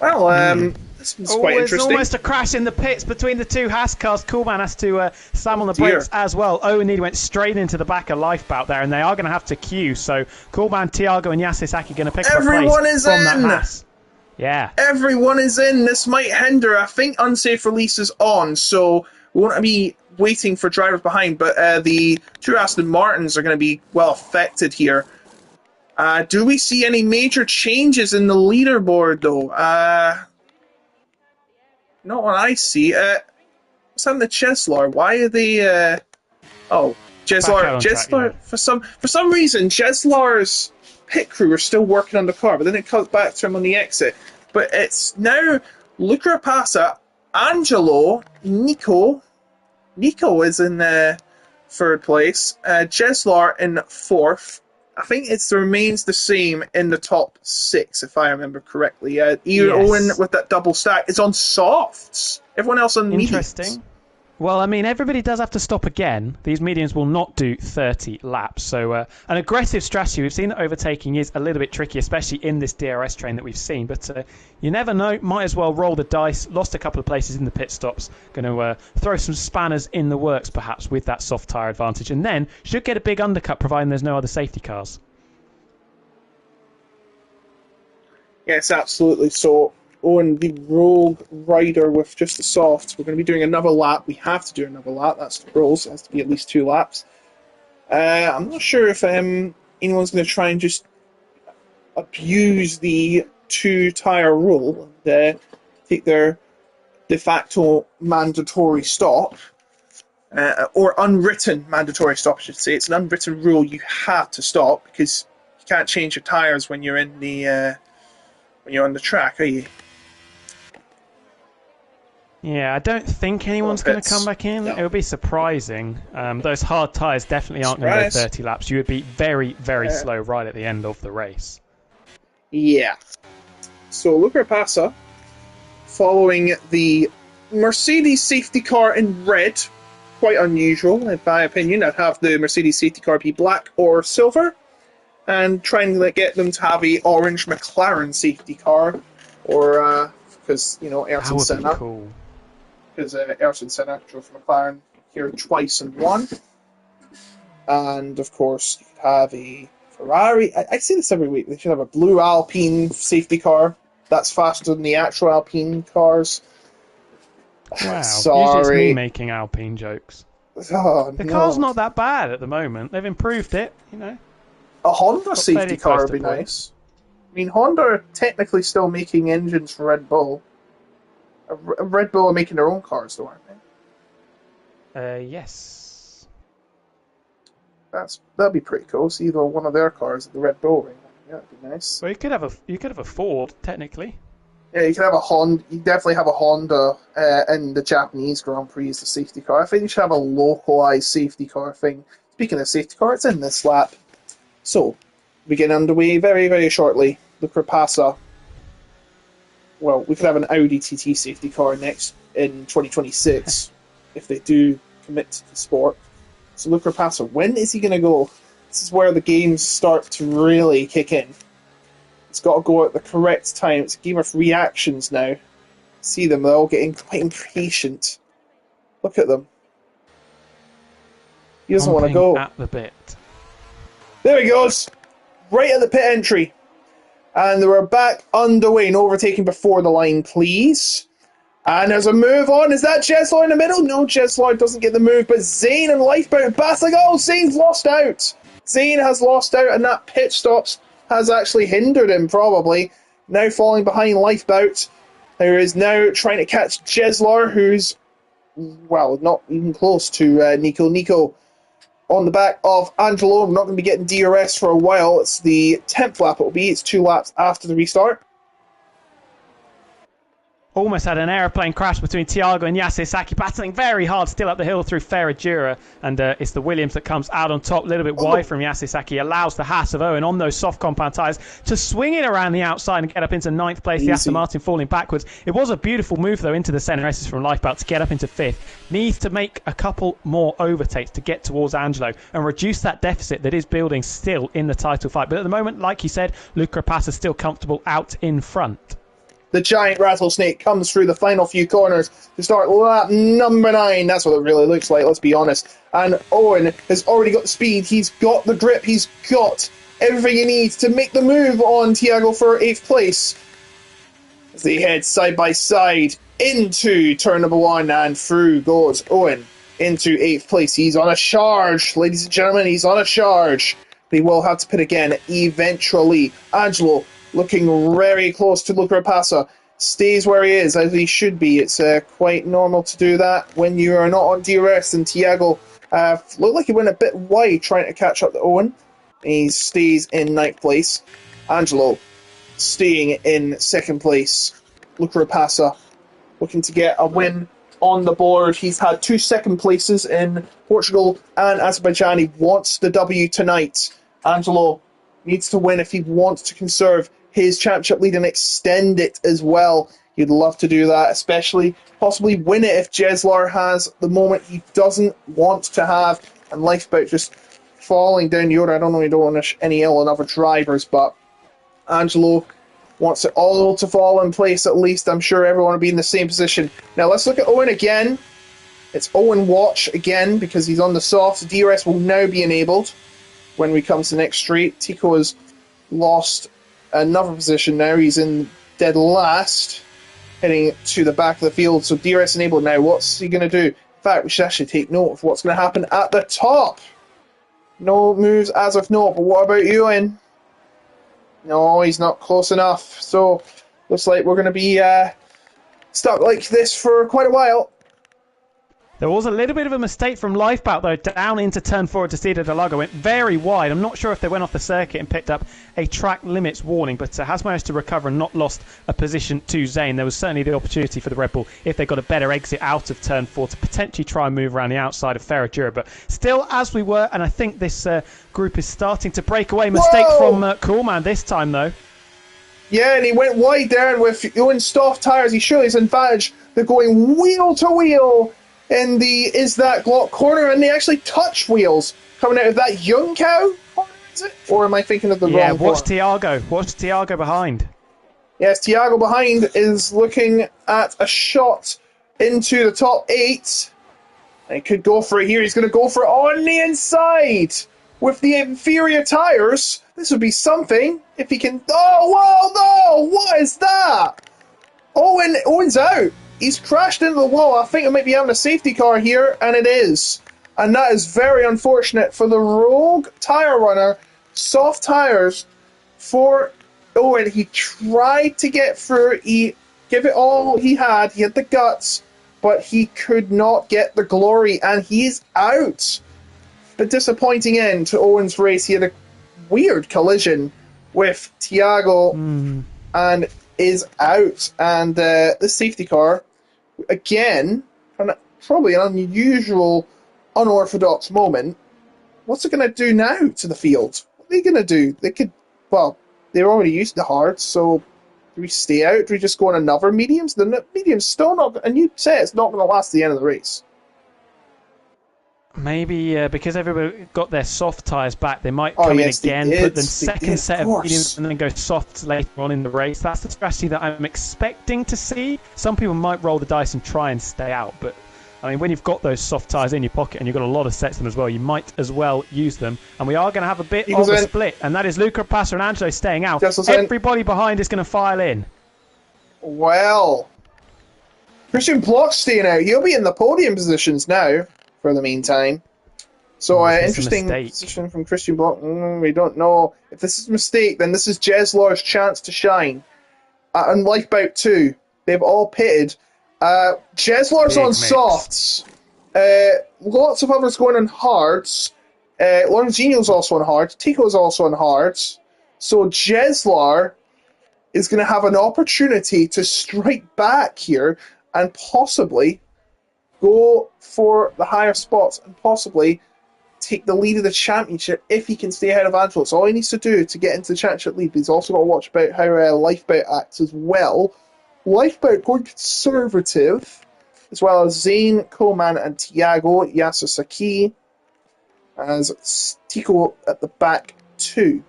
Well, this is quite There's interesting. almost a crash in the pits between the two Haas cars. Coolman has to slam on the brakes as well. Owen nearly went straight into the back of Lifebout there, and they are going to have to queue. So Coolman, Tiago, and Yasisaki going to pick up a place from that Haas. Yeah. Everyone is in. This might hinder. I think unsafe release is on, so we won't be waiting for drivers behind, but the two Aston Martins are going to be well affected here. Do we see any major changes in the leaderboard, though? Not what I see. What's happened to Cheslar? Why are they... Cheslar... For some reason, Cheslar's pit crew are still working on the car, but then it comes back to him on the exit. But it's now Luca Passa, Angelo, Nico. Nico is in third place. Cheslar in 4th. I think it remains the same in the top 6, if I remember correctly. Ian Owen with that double stack is on softs. Everyone else on mediums. Interesting. Well, I mean, everybody does have to stop again. These mediums will not do 30 laps. So an aggressive strategy. We've seen that overtaking is a little bit tricky, especially in this DRS train that we've seen. But you never know. Might as well roll the dice. Lost a couple of places in the pit stops. Going to throw some spanners in the works, perhaps, with that soft tyre advantage. And then should get a big undercut, providing there's no other safety cars. Yes, absolutely. So... Owen, the rogue rider with just the softs. We're going to be doing another lap. We have to do another lap. That's the rules. It has to be at least 2 laps. I'm not sure if anyone's going to try and just abuse the 2-tyre rule and take their de facto mandatory stop. Or unwritten mandatory stop, I should say. It's an unwritten rule. You have to stop because you can't change your tyres when you're in the when you're on the track, are you? Yeah, I don't think anyone's going to come back in. No. It would be surprising. Those hard tyres definitely aren't going to go 30 laps. You would be very, very slow right at the end of the race. Yeah. So Luca Passa, following the Mercedes safety car in red. Quite unusual, in my opinion. I'd have the Mercedes safety car be black or silver, and trying to get them to have a orange McLaren safety car, or because Ayrton Senna. Cool. Because Ayrton Senna drove for McLaren here twice and won. And of course, you could have a Ferrari. I say this every week. They should have a blue Alpine safety car. That's faster than the actual Alpine cars. Wow. Sorry. Usually it's me making Alpine jokes. Oh, the car's not that bad at the moment. They've improved it, A Honda safety car would be nice. I mean, Honda are technically still making engines for Red Bull. Red Bull are making their own cars, though, aren't they? Yes. That'd be pretty cool. See either one of their cars at the Red Bull ring. Yeah, that'd be nice. Well, you could have a Ford, technically. Yeah, you could have a Honda. You definitely have a Honda in the Japanese Grand Prix as the safety car. I think you should have a localized safety car thing. Speaking of safety car, it's in this lap. So, we get underway very, very shortly. Luca Passa. Well, we could have an Audi TT safety car next in 2026 if they do commit to the sport. So Luca Passa, when is he going to go? This is where the games start to really kick in. It's got to go at the correct time. It's a game of reactions now. See them, they're all getting quite impatient. Look at them. He doesn't want to go. At the bit. There he goes! Right at the pit entry. And we're back underway. No overtaking before the line, please. And there's a move on. Is that Jeslar in the middle? No, Jeslar doesn't get the move, but Zane and Lifeboat battling. Oh, Zane's lost out. Zane has lost out, and that pit stops has actually hindered him, probably. Now falling behind Lifeboat, who is now trying to catch Jeslar, who's, well, not even close to Nico. Nico on the back of Angelo. We're not going to be getting DRS for a while. It's the 10th lap it'll be. It's 2 laps after the restart. Almost had an aeroplane crash between Thiago and Yasser Saki, battling very hard still up the hill through Ferradura, and it's the Williams that comes out on top, a little bit wide from Yasser Saki, allows the Haas of Owen on those soft compound tyres to swing it around the outside and get up into 9th place. The Aston Martin falling backwards. It was a beautiful move though into the centre races from Lifeboat to get up into 5th. Needs to make a couple more overtakes to get towards Angelo and reduce that deficit that is building still in the title fight. But at the moment, like you said, Luca Rapace is still comfortable out in front. The giant rattlesnake comes through the final few corners to start lap number 9. That's what it really looks like, let's be honest. And Owen has already got the speed, he's got the grip, he's got everything he needs to make the move on Thiago for 8th place. As they head side by side into turn number 1, and through goes Owen into 8th place. He's on a charge, ladies and gentlemen, he's on a charge. They will have to pit again eventually. Angelo looking very close to Luca Rapace, stays where he is, as he should be. It's quite normal to do that when you are not on DRS, and Thiago looked like he went a bit wide trying to catch up to Owen. He stays in 9th place. Angelo staying in 2nd place. Luca Rapace looking to get a win on the board. He's had 2 second places in Portugal and Azerbaijan. He wants the W tonight. Angelo needs to win if he wants to conserve his championship lead and extend it as well. He'd love to do that, especially possibly win it if Jeslar has the moment he doesn't want to have. And Lifeboat just falling down the order. I don't know, you don't want any ill on other drivers, but Angelo wants it all to fall in place at least. I'm sure everyone will be in the same position. Now let's look at Owen again. It's Owen watch again because he's on the soft. DRS will now be enabled when we come to the next straight. Tico has lost another position now. He's in dead last, heading to the back of the field. So DRS enabled now. What's he going to do? In fact, we should actually take note of what's going to happen at the top. No moves as of note, but what about Ewan? No, he's not close enough. So looks like we're going to be stuck like this for quite a while. There was a little bit of a mistake from Lifeboat, though, down into turn 4 to Cida de Lago. Went very wide. I'm not sure if they went off the circuit and picked up a track limits warning, but has managed to recover and not lost a position to Zane. There was certainly the opportunity for the Red Bull, if they got a better exit out of turn 4, to potentially try and move around the outside of Ferradura. But still, as we were, and I think this group is starting to break away. Mistake from Coolman this time, though. Yeah, and he went wide there, and with Ewan soft tyres, he surely has an advantage. They're going wheel to wheel in the Is That Glock corner, and they actually touch wheels coming out of that Young Cow corner, is it? Or am I thinking of the wrong corner? Watch Thiago behind. Yes, Thiago behind is looking at a shot into the top 8. He could go for it here. He's going to go for it on the inside with the inferior tyres. This would be something if he can... Oh, whoa, no! What is that? Owen's out. He's crashed into the wall. I think it might be having a safety car here, and it is. And that is very unfortunate for the rogue tyre runner. Soft tyres for Owen. He tried to get through. He gave it all he had. He had the guts, but he could not get the glory, and he's out. A disappointing end to Owen's race. He had a weird collision with Thiago and is out. And the safety car, again, probably an unusual, unorthodox moment. What's it going to do now to the field? What are they going to do? They could, well, they're already used to hards, so do we stay out? Do we just go on another mediums? The medium's still not, and you say it's not going to last the end of the race. Maybe because everybody got their soft tyres back, they might come in again, put the second set of mediums and then go soft later on in the race. That's the strategy that I'm expecting to see. Some people might roll the dice and try and stay out, but I mean, when you've got those soft tyres in your pocket and you've got a lot of sets of them as well, you might as well use them. And we are going to have a bit of a split, and that is Luca Passa and Angelo staying out. Everybody behind is going to file in. Well, Christian Block's staying out. He'll be in the podium positions now for the meantime. So, interesting position from Christian Block. We don't know. If this is a mistake, then this is Jeslar's chance to shine. And Lifeboat 2, they've all pitted. Jeslar's on softs. Lots of others going on hards. Longino's also on hards. Tico's also on hards. So Jeslar is going to have an opportunity to strike back here and possibly go for the higher spots and possibly take the lead of the championship if he can stay ahead of Angelo. It's all he needs to do to get into the championship lead, but he's also got to watch about how Lifeboat acts as well. Lifeboat going conservative, as well as Zane, Coleman, and Tiago Yasasaki, as Tico at the back too.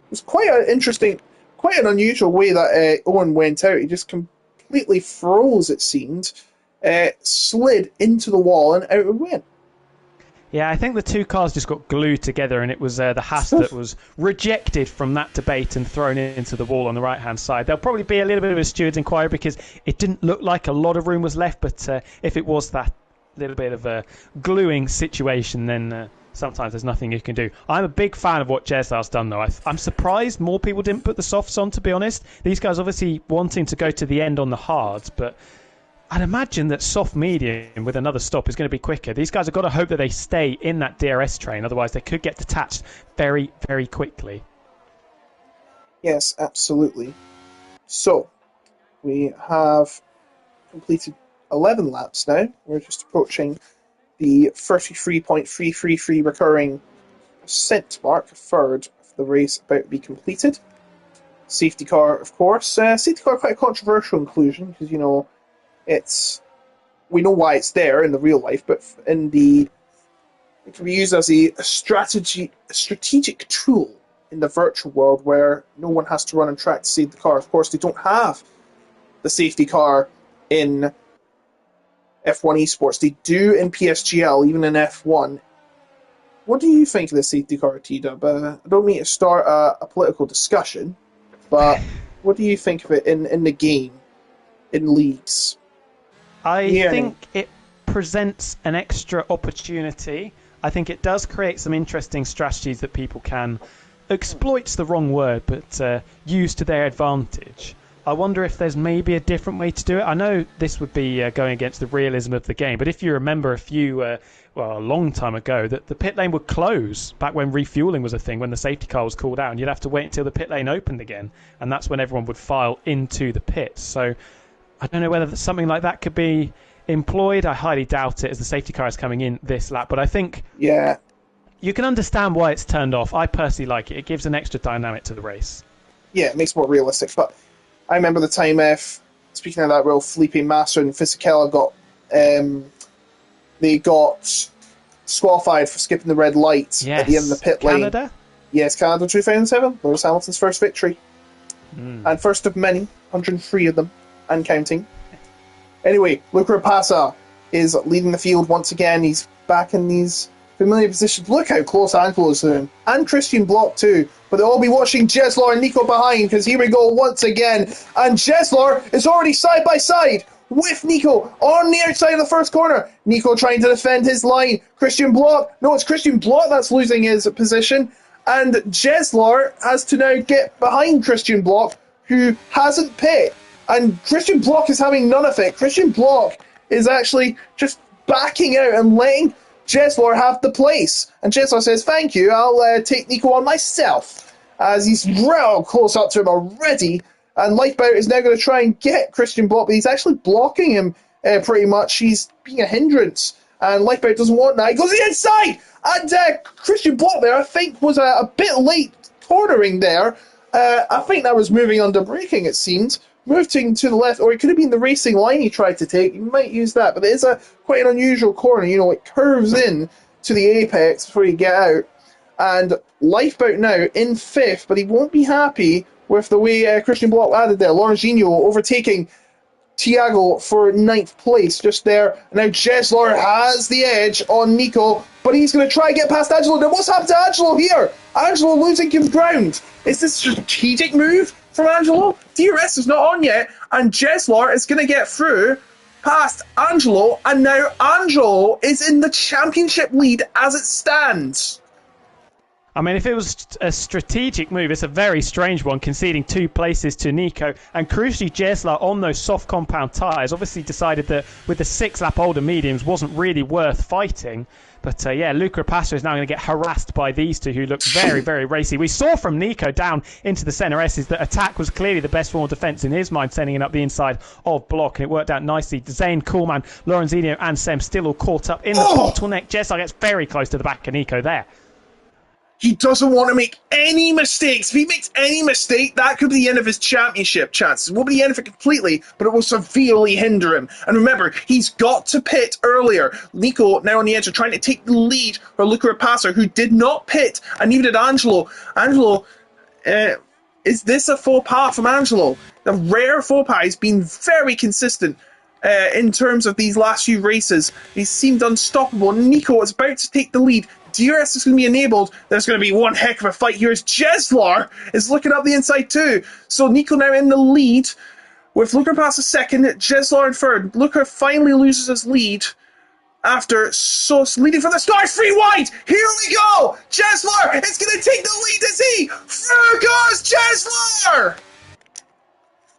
It was quite an interesting, quite an unusual way that Owen went out. He just completely froze, it seemed, slid into the wall and out and went. Yeah, I think the two cars just got glued together, and it was the Haas that was rejected from that debate and thrown into the wall on the right-hand side. There'll probably be a little bit of a steward's inquiry because it didn't look like a lot of room was left, but if it was that little bit of a gluing situation, then sometimes there's nothing you can do. I'm a big fan of what Jeslar's done, though. I'm surprised more people didn't put the softs on, to be honest. These guys obviously wanting to go to the end on the hards, but I'd imagine that soft medium with another stop is going to be quicker. These guys have got to hope that they stay in that DRS train, otherwise they could get detached very, very quickly. Yes, absolutely. So, we have completed 11 laps now. We're just approaching the 33.333 recurring percent mark, a third of the race about to be completed. Safety car, of course. Safety car, quite a controversial inclusion, because, you know, we know why it's there in the real life, but it can be used as a strategic tool in the virtual world where no one has to run on track to save the car. Of course, they don't have the safety car in F1 esports. They do in PSGL, even in F1. What do you think of the safety car, T-Dub? I don't mean to start a political discussion, but what do you think of it in the game, in leagues? I think it presents an extra opportunity. I think it does create some interesting strategies that people can exploit's the wrong word, but use to their advantage. I wonder if there's maybe a different way to do it. I know this would be going against the realism of the game, but if you remember a long time ago, that the pit lane would close back when refueling was a thing, when the safety car was called out, and you'd have to wait until the pit lane opened again, and that's when everyone would file into the pits. So I don't know whether something like that could be employed. I highly doubt it, as the safety car is coming in this lap, but I think you can understand why it's turned off. I personally like it. It gives an extra dynamic to the race. Yeah, it makes it more realistic, but I remember the time, speaking of that, Felipe Massa and Fisichella they got disqualified for skipping the red light at the end of the pit lane. Canada? Yes, Canada 2007. Lewis Hamilton's first victory. And first of many, 103 of them, and counting. Anyway, Luca Passa is leading the field once again. He's back in these familiar positions. Look how close Angelo is to him. And Christian Block too. But they'll all be watching Jeslar and Nico behind, because here we go once again. And Jeslar is already side by side with Nico on the outside of the first corner. Nico trying to defend his line. Christian Block. No, it's Christian Block that's losing his position. And Jeslar has to now get behind Christian Block, who hasn't pit. And Christian Block is having none of it. Christian Block is actually just backing out and letting Jeslar have the place. And Jeslar says, thank you, I'll take Nico on myself. As he's real close up to him already. And Lifeboat is now going to try and get Christian Block, but he's actually blocking him pretty much. He's being a hindrance. And Lifeboat doesn't want that. He goes to the inside! And Christian Block there, I think, was a bit late cornering there. I think that was moving under braking, it seemed. Moving to the left, or it could have been the racing line he tried to take. You might use that, but it is quite an unusual corner. You know, it curves in to the apex before you get out. And Lifeboat now in fifth, but he won't be happy with the way Christian Block landed there. Longino overtaking Tiago for 9th place, just there. Now Jeslar has the edge on Nico, but he's going to try and get past Angelo. Now what's happened to Angelo here? Angelo losing ground. Is this a strategic move from Angelo? DRS is not on yet, and Jeslar is going to get through past Angelo, and now Angelo is in the championship lead as it stands. I mean, if it was a strategic move, it's a very strange one, conceding 2 places to Nico. And crucially, Jeslar on those soft compound tyres obviously decided that with the 6-lap older mediums wasn't really worth fighting. But yeah, Luca Rapace is now going to get harassed by these two who look very, very racy. We saw from Nico down into the centre S's that attack was clearly the best form of defence in his mind, sending it up the inside of block, and it worked out nicely. Zane, Coolman, Lorenzino and Sem still all caught up in the bottleneck. Jeslar gets very close to the back of Nico there. He doesn't want to make any mistakes. If he makes any mistake, that could be the end of his championship chances. It won't be the end of it completely, but it will severely hinder him. And remember, he's got to pit earlier. Nico, now on the edge, are trying to take the lead for Luca Rapace, who did not pit, and neither did Angelo. Angelo, is this a faux pas from Angelo? The rare faux pas has been very consistent in terms of these last few races. He seemed unstoppable. Nico is about to take the lead. DRS is going to be enabled. There's going to be one heck of a fight here as Jeslar is looking up the inside too. So Nico now in the lead with Luca Rapace second, Jeslar in third. Luca finally loses his lead after leading from the start. 3 wide. Here we go. Jeslar is going to take the lead. Is he? Through goes Jeslar.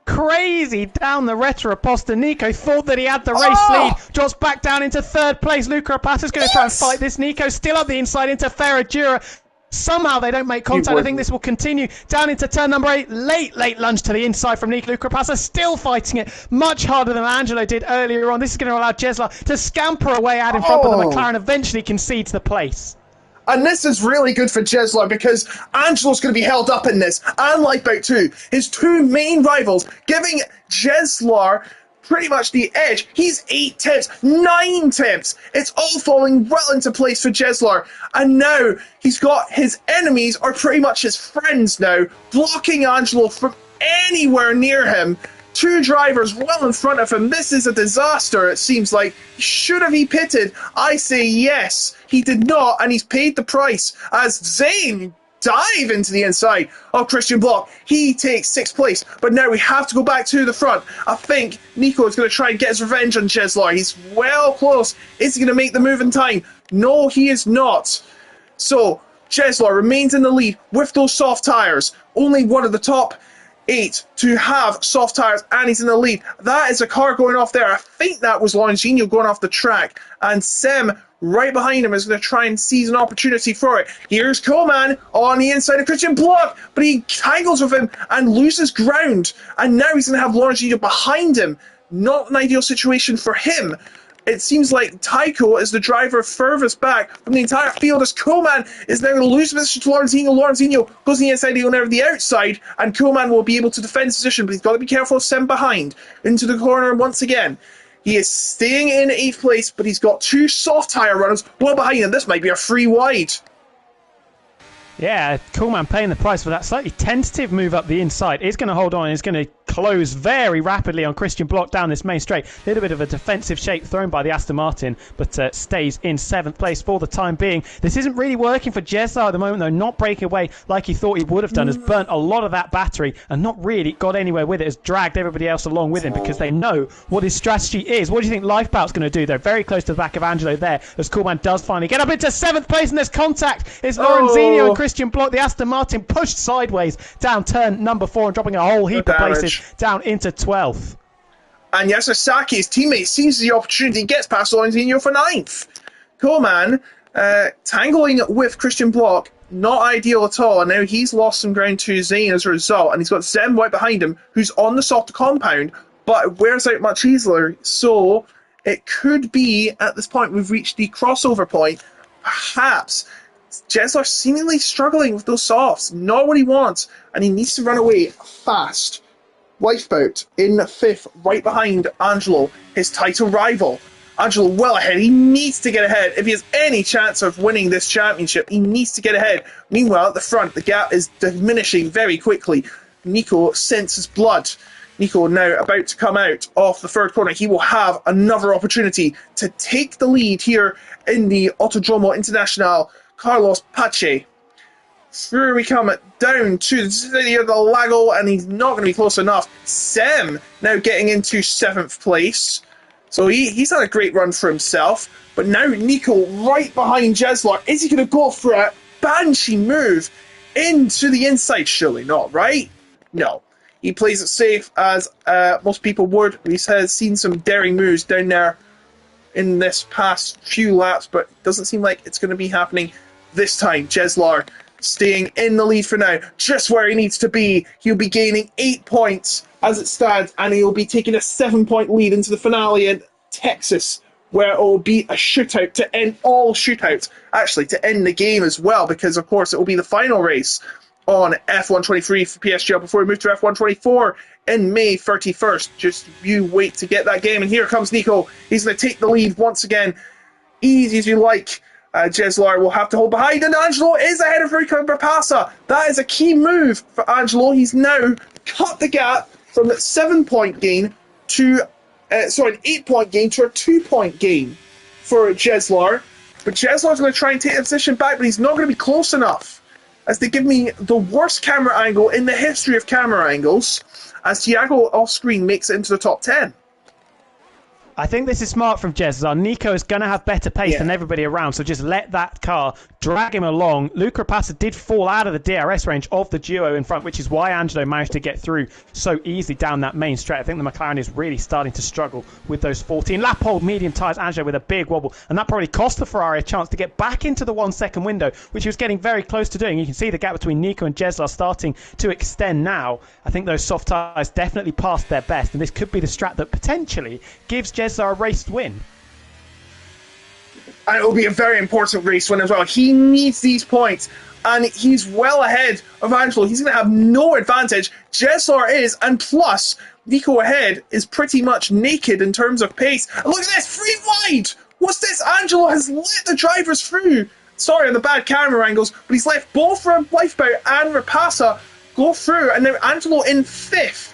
Crazy down the Retro-Aposta. Nico thought that he had the race lead, drops back down into 3rd place. Luca Rapace is going to try and fight this. Nico still up the inside into Ferradura. Somehow they don't make contact. I think this will continue down into turn number 8. Late lunge to the inside from Nico. Luca Rapace still fighting it much harder than Angelo did earlier on. This is going to allow Jeslar to scamper away out in front, but the McLaren eventually concedes the place. And this is really good for Jeslar because Angelo's going to be held up in this, and Lifeboat too. His 2 main rivals giving Jeslar pretty much the edge. He's 8 tenths, 9 tenths. It's all falling well into place for Jeslar. And now he's got his enemies, or pretty much his friends now, blocking Angelo from anywhere near him. 2 drivers well in front of him. This is a disaster, it seems like. Should have he pitted? I say yes. He did not, and he's paid the price as Zane dive into the inside of Christian Block. He takes 6th place, but now we have to go back to the front. I think Nico is going to try and get his revenge on Jeslar. He's well close. Is he going to make the move in time? No, he is not. So, Jeslar remains in the lead with those soft tyres. Only one of the top 8 to have soft tyres, and he's in the lead. That is a car going off there. I think that was Longino going off the track, and Sem right behind him is going to try and seize an opportunity for it. Here's Coleman on the inside of Christian Block, but he tangles with him and loses ground, and now he's going to have Longino behind him. Not an ideal situation for him. It seems like Tycho is the driver furthest back from the entire field as Coleman is now going to lose position to Lorenzino. Lorenzino goes on the inside, he'll now the outside, and Coleman will be able to defend his position, but he's got to be careful of Sem behind. Into the corner once again. He is staying in 8th place, but he's got 2 soft tyre runners well behind him. This might be a 3 wide. Yeah, Coolman paying the price for that slightly tentative move up the inside. He's going to hold on. He's going to close very rapidly on Christian Block down this main straight. A little bit of a defensive shape thrown by the Aston Martin, but stays in 7th place for the time being. This isn't really working for Jeslar at the moment, though. Not breaking away like he thought he would have done. Has burnt a lot of that battery and not really got anywhere with it. Has dragged everybody else along with him because they know what his strategy is. What do you think Lifebout's going to do, though? Very close to the back of Angelo there as Coolman does finally get up into 7th place, and there's contact. It's Lorenzino and Christian Block. The Aston Martin pushed sideways down turn number 4 and dropping a whole heap of places down into 12th. And Yasasaki, his teammate, seizes the opportunity and gets past Lorenzino for 9th. Coleman tangling with Christian Block, not ideal at all, and now he's lost some ground to Zane as a result, and he's got Zem right behind him, who's on the soft compound, but it wears out much easier, so it could be, at this point, we've reached the crossover point, perhaps Jeslar seemingly struggling with those softs, not what he wants, and he needs to run away fast. Lifeboat in 5th, right behind Angelo, his title rival. Angelo well ahead. He needs to get ahead. If he has any chance of winning this championship, he needs to get ahead. Meanwhile, at the front, the gap is diminishing very quickly. Nico senses blood. Nico now about to come out off the third corner. He will have another opportunity to take the lead here in the Autodromo Internacional. Carlos Pache. Through we come down to the city of the Lago, and he's not going to be close enough. Sem now getting into 7th place. So he's had a great run for himself. But now Nico right behind Jeslar. Is he going to go for a banshee move into the inside? Surely not, right? No. He plays it safe as most people would. He has seen some daring moves down there in this past few laps, but it doesn't seem like it's going to be happening this time. Jeslar staying in the lead for now, just where he needs to be. He'll be gaining 8 points as it stands, and he'll be taking a 7-point lead into the finale in Texas, where it will be a shootout to end all shootouts, actually to end the game as well, because of course it will be the final race on F123 for PSGL before we move to F124 in May 31st. Just you wait to get that game, and here comes Nico. He's going to take the lead once again, easy as you like. Jeslar will have to hold behind, and Angelo is ahead of Rico Rapasa. That is a key move for Angelo. He's now cut the gap from that 7-point gain to, an 8-point gain to a 2-point gain for Jeslar. But Jeslar's going to try and take the position back, but he's not going to be close enough, as they give me the worst camera angle in the history of camera angles, as Thiago off screen makes it into the top 10. I think this is smart from Jeslar. Nico is going to have better pace than everybody around, so just let that car drag him along. Luca Rapasa did fall out of the DRS range of the duo in front, which is why Angelo managed to get through so easily down that main straight. I think the McLaren is really starting to struggle with those 14 lap-hold medium tyres. Angelo with a big wobble, and that probably cost the Ferrari a chance to get back into the 1 second window, which he was getting very close to doing. You can see the gap between Nico and Jeslar starting to extend now. I think those soft tyres definitely passed their best, and this could be the strat that potentially gives Jeslar a race win. And it will be a very important race win as well. He needs these points, and he's well ahead of Angelo. He's going to have no advantage. Jeslar is, and plus, Nico ahead is pretty much naked in terms of pace. And look at this, free wide! What's this? Angelo has let the drivers through. Sorry on the bad camera angles, but he's left both Lifeboat and Rapasa go through, and now Angelo in 5th.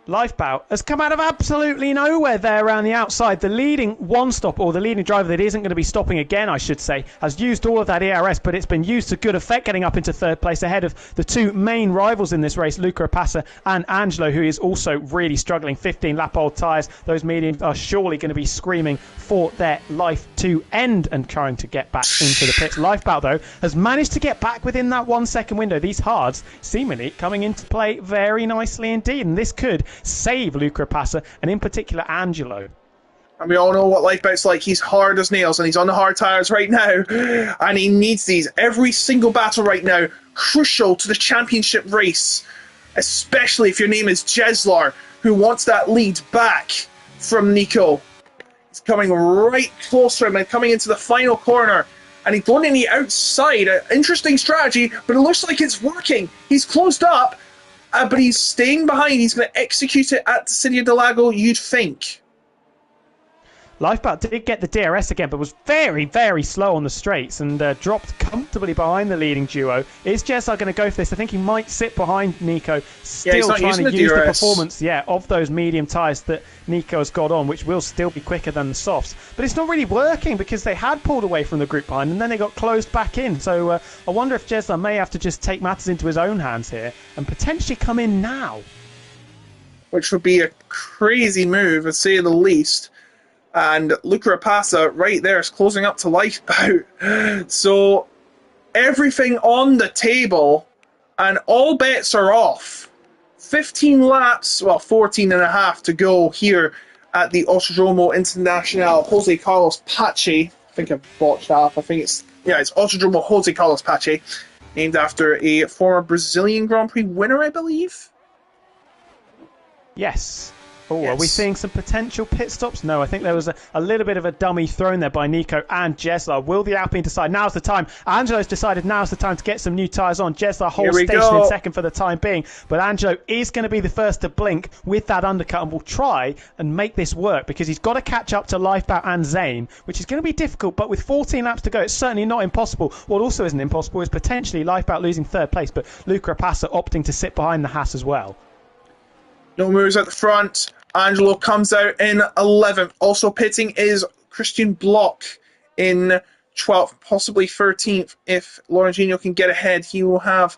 Lifeboat has come out of absolutely nowhere there around the outside. The leading one-stop, or the leading driver that isn't going to be stopping again, I should say, has used all of that ERS, but it's been used to good effect, getting up into 3rd place ahead of the 2 main rivals in this race, Luca Rapasa and Angelo, who is also really struggling. 15 lap-old tyres. Those mediums are surely going to be screaming for their life to end and trying to get back into the pits. Lifeboat, though, has managed to get back within that 1 second window. These hards seemingly coming into play very nicely indeed, and this could save Luca Rapasa and in particular Angelo. And we all know what Lifeboat's like. He's hard as nails, and he's on the hard tyres right now, and he needs these. Every single battle right now crucial to the championship race, especially if your name is Jeslar, who wants that lead back from Nico. He's coming right close to him and coming into the final corner, and he's going in the outside. An interesting strategy, but it looks like it's working. He's closed up, but he's staying behind. He's going to execute it at the City of Lago, you'd think. Lifeboat did get the DRS again, but was very, very slow on the straights and dropped comfortably behind the leading duo. Is Jeslar going to go for this? I think he might sit behind Nico, still trying to use the performance of those medium tyres that Nico has got on, which will still be quicker than the softs. But it's not really working because they had pulled away from the group behind and then they got closed back in. So I wonder if Jeslar may have to just take matters into his own hands here and potentially come in now. Which would be a crazy move, to say the least. And Luca Rapasa right there is closing up to Lifeboat. So everything on the table and all bets are off. 15 laps, well, 14 and a half to go here at the Autodromo Internacional. Jose Carlos Pache. I think I've botched that up. I think it's Autodromo Jose Carlos Pache, named after a former Brazilian Grand Prix winner, I believe. Yes. Oh, are we seeing some potential pit stops? No, I think there was a little bit of a dummy thrown there by Nico and Jeslar. Will the Alpine decide now's the time? Angelo's decided now's the time to get some new tyres on. Jeslar holds station in second for the time being, but Angelo is going to be the first to blink with that undercut and will try and make this work because he's got to catch up to Lifeboat and Zane, which is going to be difficult, but with 14 laps to go, it's certainly not impossible. What also isn't impossible is potentially Lifeboat losing third place, but Luca Rapace opting to sit behind the Haas as well. No moves at the front. Angelo comes out in 11th. Also pitting is Christian Block in 12th, possibly 13th. If Lorenzino can get ahead, he will have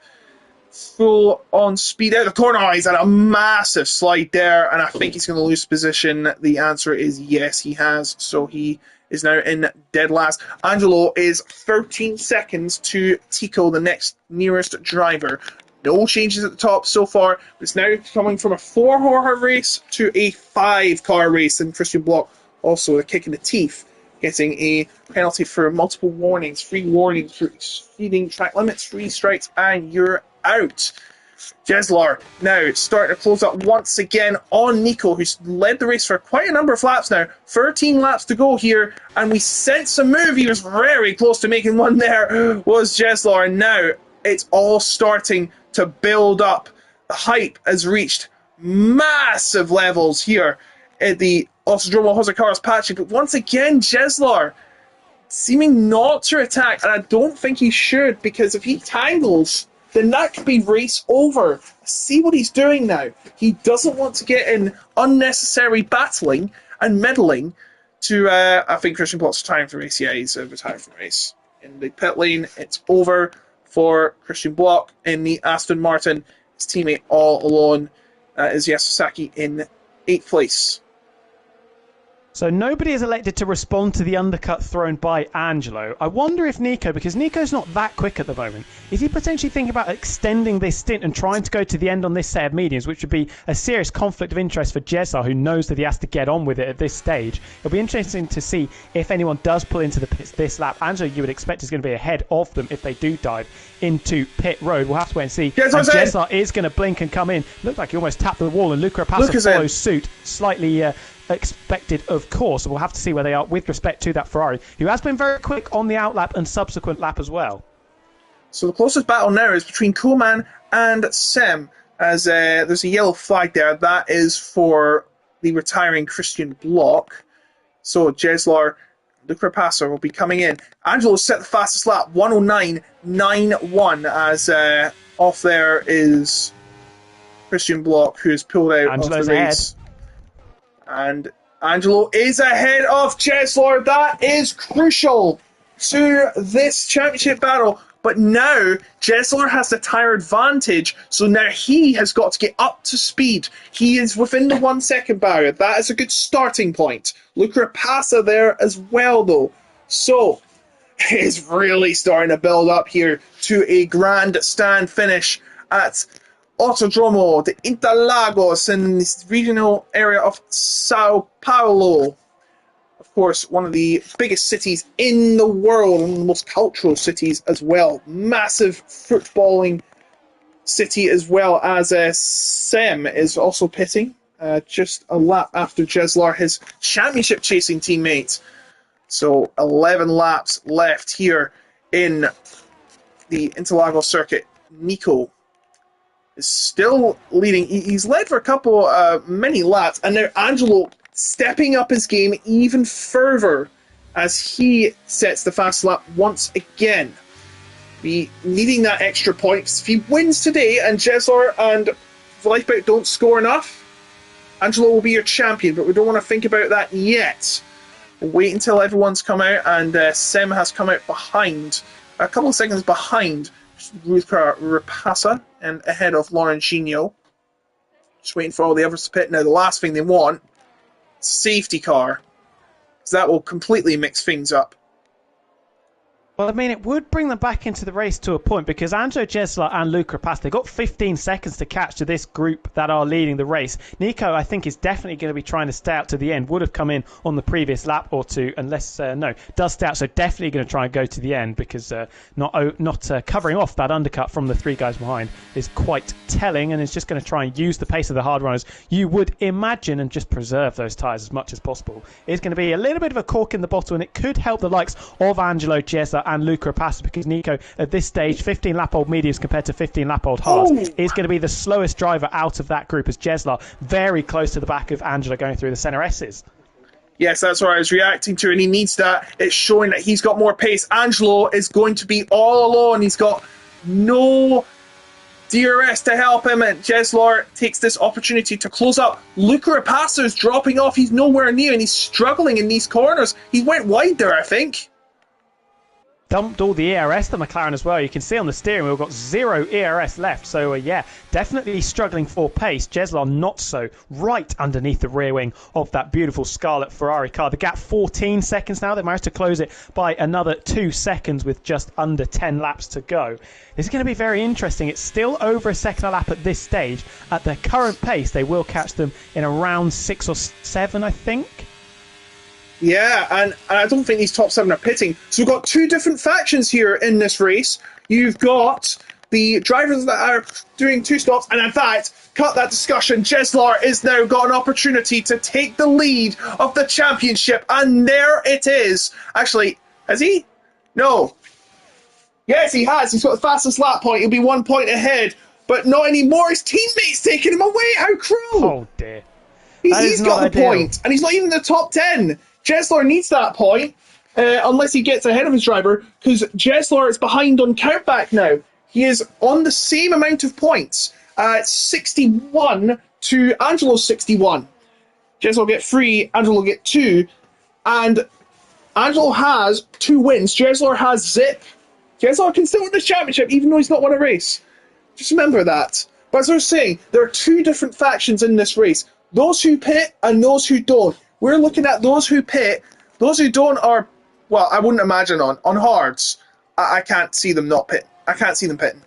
full on speed out the corner. Oh, he's had a massive slide there, and I think he's going to lose position. The answer is yes, he has. So he is now in dead last. Angelo is 13 seconds to Tico, the next nearest driver. No changes at the top so far. It's now coming from a 4-car race to a 5-car race. And Christian Block also a kick in the teeth, getting a penalty for multiple warnings, 3 warnings for exceeding track limits, 3 strikes, and you're out. Jeslar now starting to close up once again on Nico, who's led the race for quite a number of laps now. 13 laps to go here, and we sense a move. He was very close to making one there, was Jeslar. And now it's all starting to build up. The hype has reached massive levels here at the Autodromo Jose Carlos Patrick. But once again, Jeslar seeming not to attack, and I don't think he should, because if he tangles, then that could be race over. See what he's doing now. He doesn't want to get in unnecessary battling and meddling to, I think Christian Block's retiring from the race. Yeah, he's retired from the race. In the pit lane, it's over for Christian Block in the Aston Martin. His teammate all alone is Yasusaki in 8th place. So nobody is elected to respond to the undercut thrown by Angelo. I wonder if Nico, because Nico's not that quick at the moment, is he potentially thinking about extending this stint and trying to go to the end on this set of mediums, which would be a serious conflict of interest for Jesar, who knows that he has to get on with it at this stage. It'll be interesting to see if anyone does pull into the pits this lap. Angelo, you would expect, is going to be ahead of them if they do dive into pit road. We'll have to wait and see. And Jesar is going to blink and come in. Looks like he almost tapped the wall, and Luca Rapace follows suit, slightly expected, of course. We'll have to see where they are with respect to that Ferrari, who has been very quick on the outlap and subsequent lap as well. So the closest battle now is between Koman and Sem, as there's a yellow flag there. That is for the retiring Christian Block. So Jeslar, Luca Rapace will be coming in. Angelo set the fastest lap, 109.91, as off there is Christian Block, who has pulled out of the race. Ahead. And Angelo is ahead of Jeslar. That is crucial to this championship battle. But now Jeslar has the tyre advantage, so now he has got to get up to speed. He is within the 1 second barrier. That is a good starting point. Luca Rapace there as well, though. So it is really starting to build up here to a grandstand finish at Autodromo de Interlagos in this regional area of Sao Paulo. Of course, one of the biggest cities in the world, and the most cultural cities as well. Massive footballing city, as well as Sem is also pitting just a lap after Jeslar, his championship chasing teammate. So 11 laps left here in the Interlagos circuit. Nico is still leading. He's led for a couple, many laps, and now Angelo stepping up his game even further as he sets the fast lap once again. Be needing that extra point. If he wins today and Jeslar and Lifeboat don't score enough, Angelo will be your champion, but we don't want to think about that yet. We'll wait until everyone's come out, and Sem has come out behind, a couple of seconds behind Luca Rapace and ahead of Lorenzino. Just waiting for all the others to pit. Now the last thing they want, safety car, because that will completely mix things up. Well, I mean, it would bring them back into the race to a point because Angelo Jesler and Luca Rapace, they got 15 seconds to catch to this group that are leading the race. Nico, I think, is definitely going to be trying to stay out to the end. Would have come in on the previous lap or two, unless, does stay out. So definitely going to try and go to the end because not covering off that undercut from the three guys behind is quite telling, and is just going to try and use the pace of the hard runners, you would imagine, and just preserve those tyres as much as possible. It's going to be a little bit of a cork in the bottle, and it could help the likes of Angelo Jesler and Luca Rapace because Nico, at this stage, 15-lap-old mediums compared to 15-lap-old hards, is going to be the slowest driver out of that group as Jesler very close to the back of Angelo going through the centre S's. Yes, that's what I was reacting to, and he needs that. It's showing that he's got more pace. Angelo is going to be all alone. He's got no DRS to help him, and Jesler takes this opportunity to close up. Luca Rapace is dropping off. He's nowhere near, and he's struggling in these corners. He went wide there, I think. Dumped all the ERS to McLaren as well. You can see on the steering wheel, we've got 0 ERS left. So, definitely struggling for pace. Jesler not so. Right underneath the rear wing of that beautiful Scarlet Ferrari car. The gap 14 seconds now. They managed to close it by another 2 seconds with just under 10 laps to go. This is going to be very interesting. It's still over a second a lap at this stage. At their current pace, they will catch them in around 6 or 7, I think. Yeah, and I don't think these top 7 are pitting. So we've got 2 different factions here in this race. You've got the drivers that are doing 2 stops, and in fact, cut that discussion. Jesler is now got an opportunity to take the lead of the championship, and there it is. Actually, has he? No. Yes, he has. He's got the fastest lap point. He'll be 1 point ahead, but not anymore. His teammates taking him away. How cruel! Oh dear. He's got the point, and he's not even in the top 10. Jesler needs that point, unless he gets ahead of his driver, because Jesler is behind on countback now. He is on the same amount of points, 61 to Angelo's 61. Jesler will get 3, Angelo will get 2, and Angelo has 2 wins. Jesler has zip. Jesler can still win this championship, even though he's not won a race. Just remember that. But as I was saying, there are 2 different factions in this race. Those who pit and those who don't. We're looking at those who pit. Those who don't are, well, I wouldn't imagine on hards. I can't see them not pit. I can't see them pitting.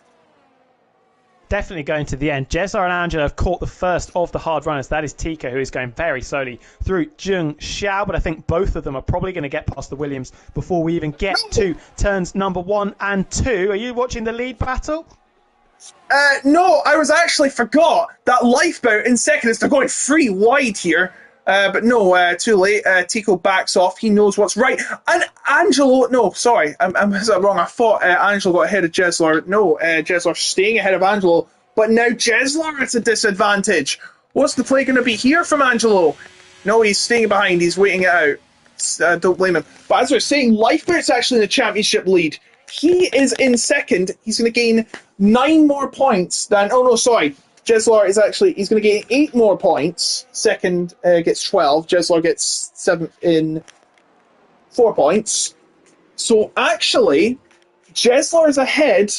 Definitely going to the end. Jesler and Angelo have caught the first of the hard runners. That is Tico, who is going very slowly through Jung Xiao, but I think both of them are probably going to get past the Williams before we even get to turns number 1 and 2. Are you watching the lead battle? No, I was actually forgot that Lifeboat in second is they're going 3 wide here. But no, too late. Tico backs off. He knows what's right. And Angelo, no, sorry, I'm wrong. I thought Angelo got ahead of Jesler. No, Jesler staying ahead of Angelo. But now Jesler at a disadvantage. What's the play going to be here from Angelo? No, he's staying behind. He's waiting it out. Don't blame him. But as I was saying, Lifeboat's actually in the championship lead. He is in second. He's going to gain 9 more points than... Oh, no, sorry. Jesler is actually, he's going to gain 8 more points. Second gets 12. Jesler gets 7 in 4 points. So actually, Jesler is ahead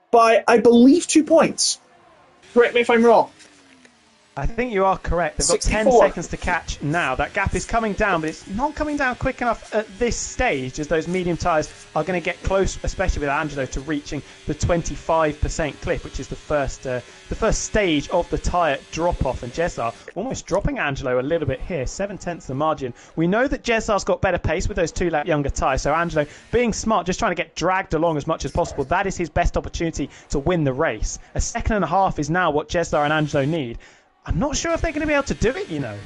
by, I believe, 2 points. Correct me if I'm wrong. I think you are correct. They've got 10 seconds to catch now. That gap is coming down, but it's not coming down quick enough at this stage, as those medium tyres are going to get close, especially with Angelo, to reaching the 25% cliff, which is the first stage of the tyre drop-off. And Jesler almost dropping Angelo a little bit here, 7/10 the margin. We know that Jesler's got better pace with those 2 lap younger tyres, so Angelo, being smart, just trying to get dragged along as much as possible. That is his best opportunity to win the race. A second and a half is now what Jesler and Angelo need. I'm not sure if they're going to be able to do it, you know.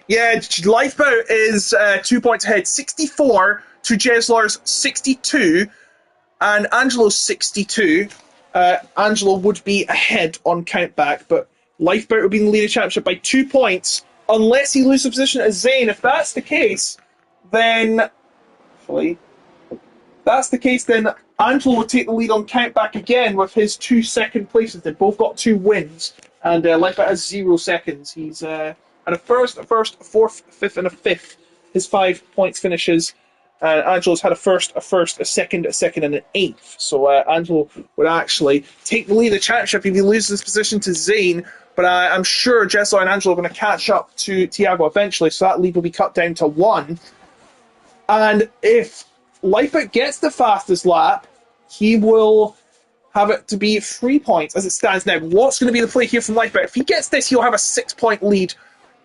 Yeah, Lifeboat is 2 points ahead. 64 to Jesler's 62, and Angelo's 62. Angelo would be ahead on countback, but Lifeboat would be in the leader championship by 2 points, unless he loses position as Zane. If that's the case, then... Angelo will take the lead on countback again with his 2 second places. They've both got 2 wins. And Lifeboat has 0 seconds. He's had a first, a fourth, a fifth, and a fifth. His 5 points finishes. Angelo's had a first, a second, and an eighth. So Angelo would actually take the lead of the championship if he loses his position to Zane. But I'm sure Jesler and Angelo are going to catch up to Tiago eventually. So that lead will be cut down to 1. And if Lifeboat gets the fastest lap, he will have it to be 3 points as it stands now. What's going to be the play here from Lifeboat? If he gets this, he'll have a 6-point lead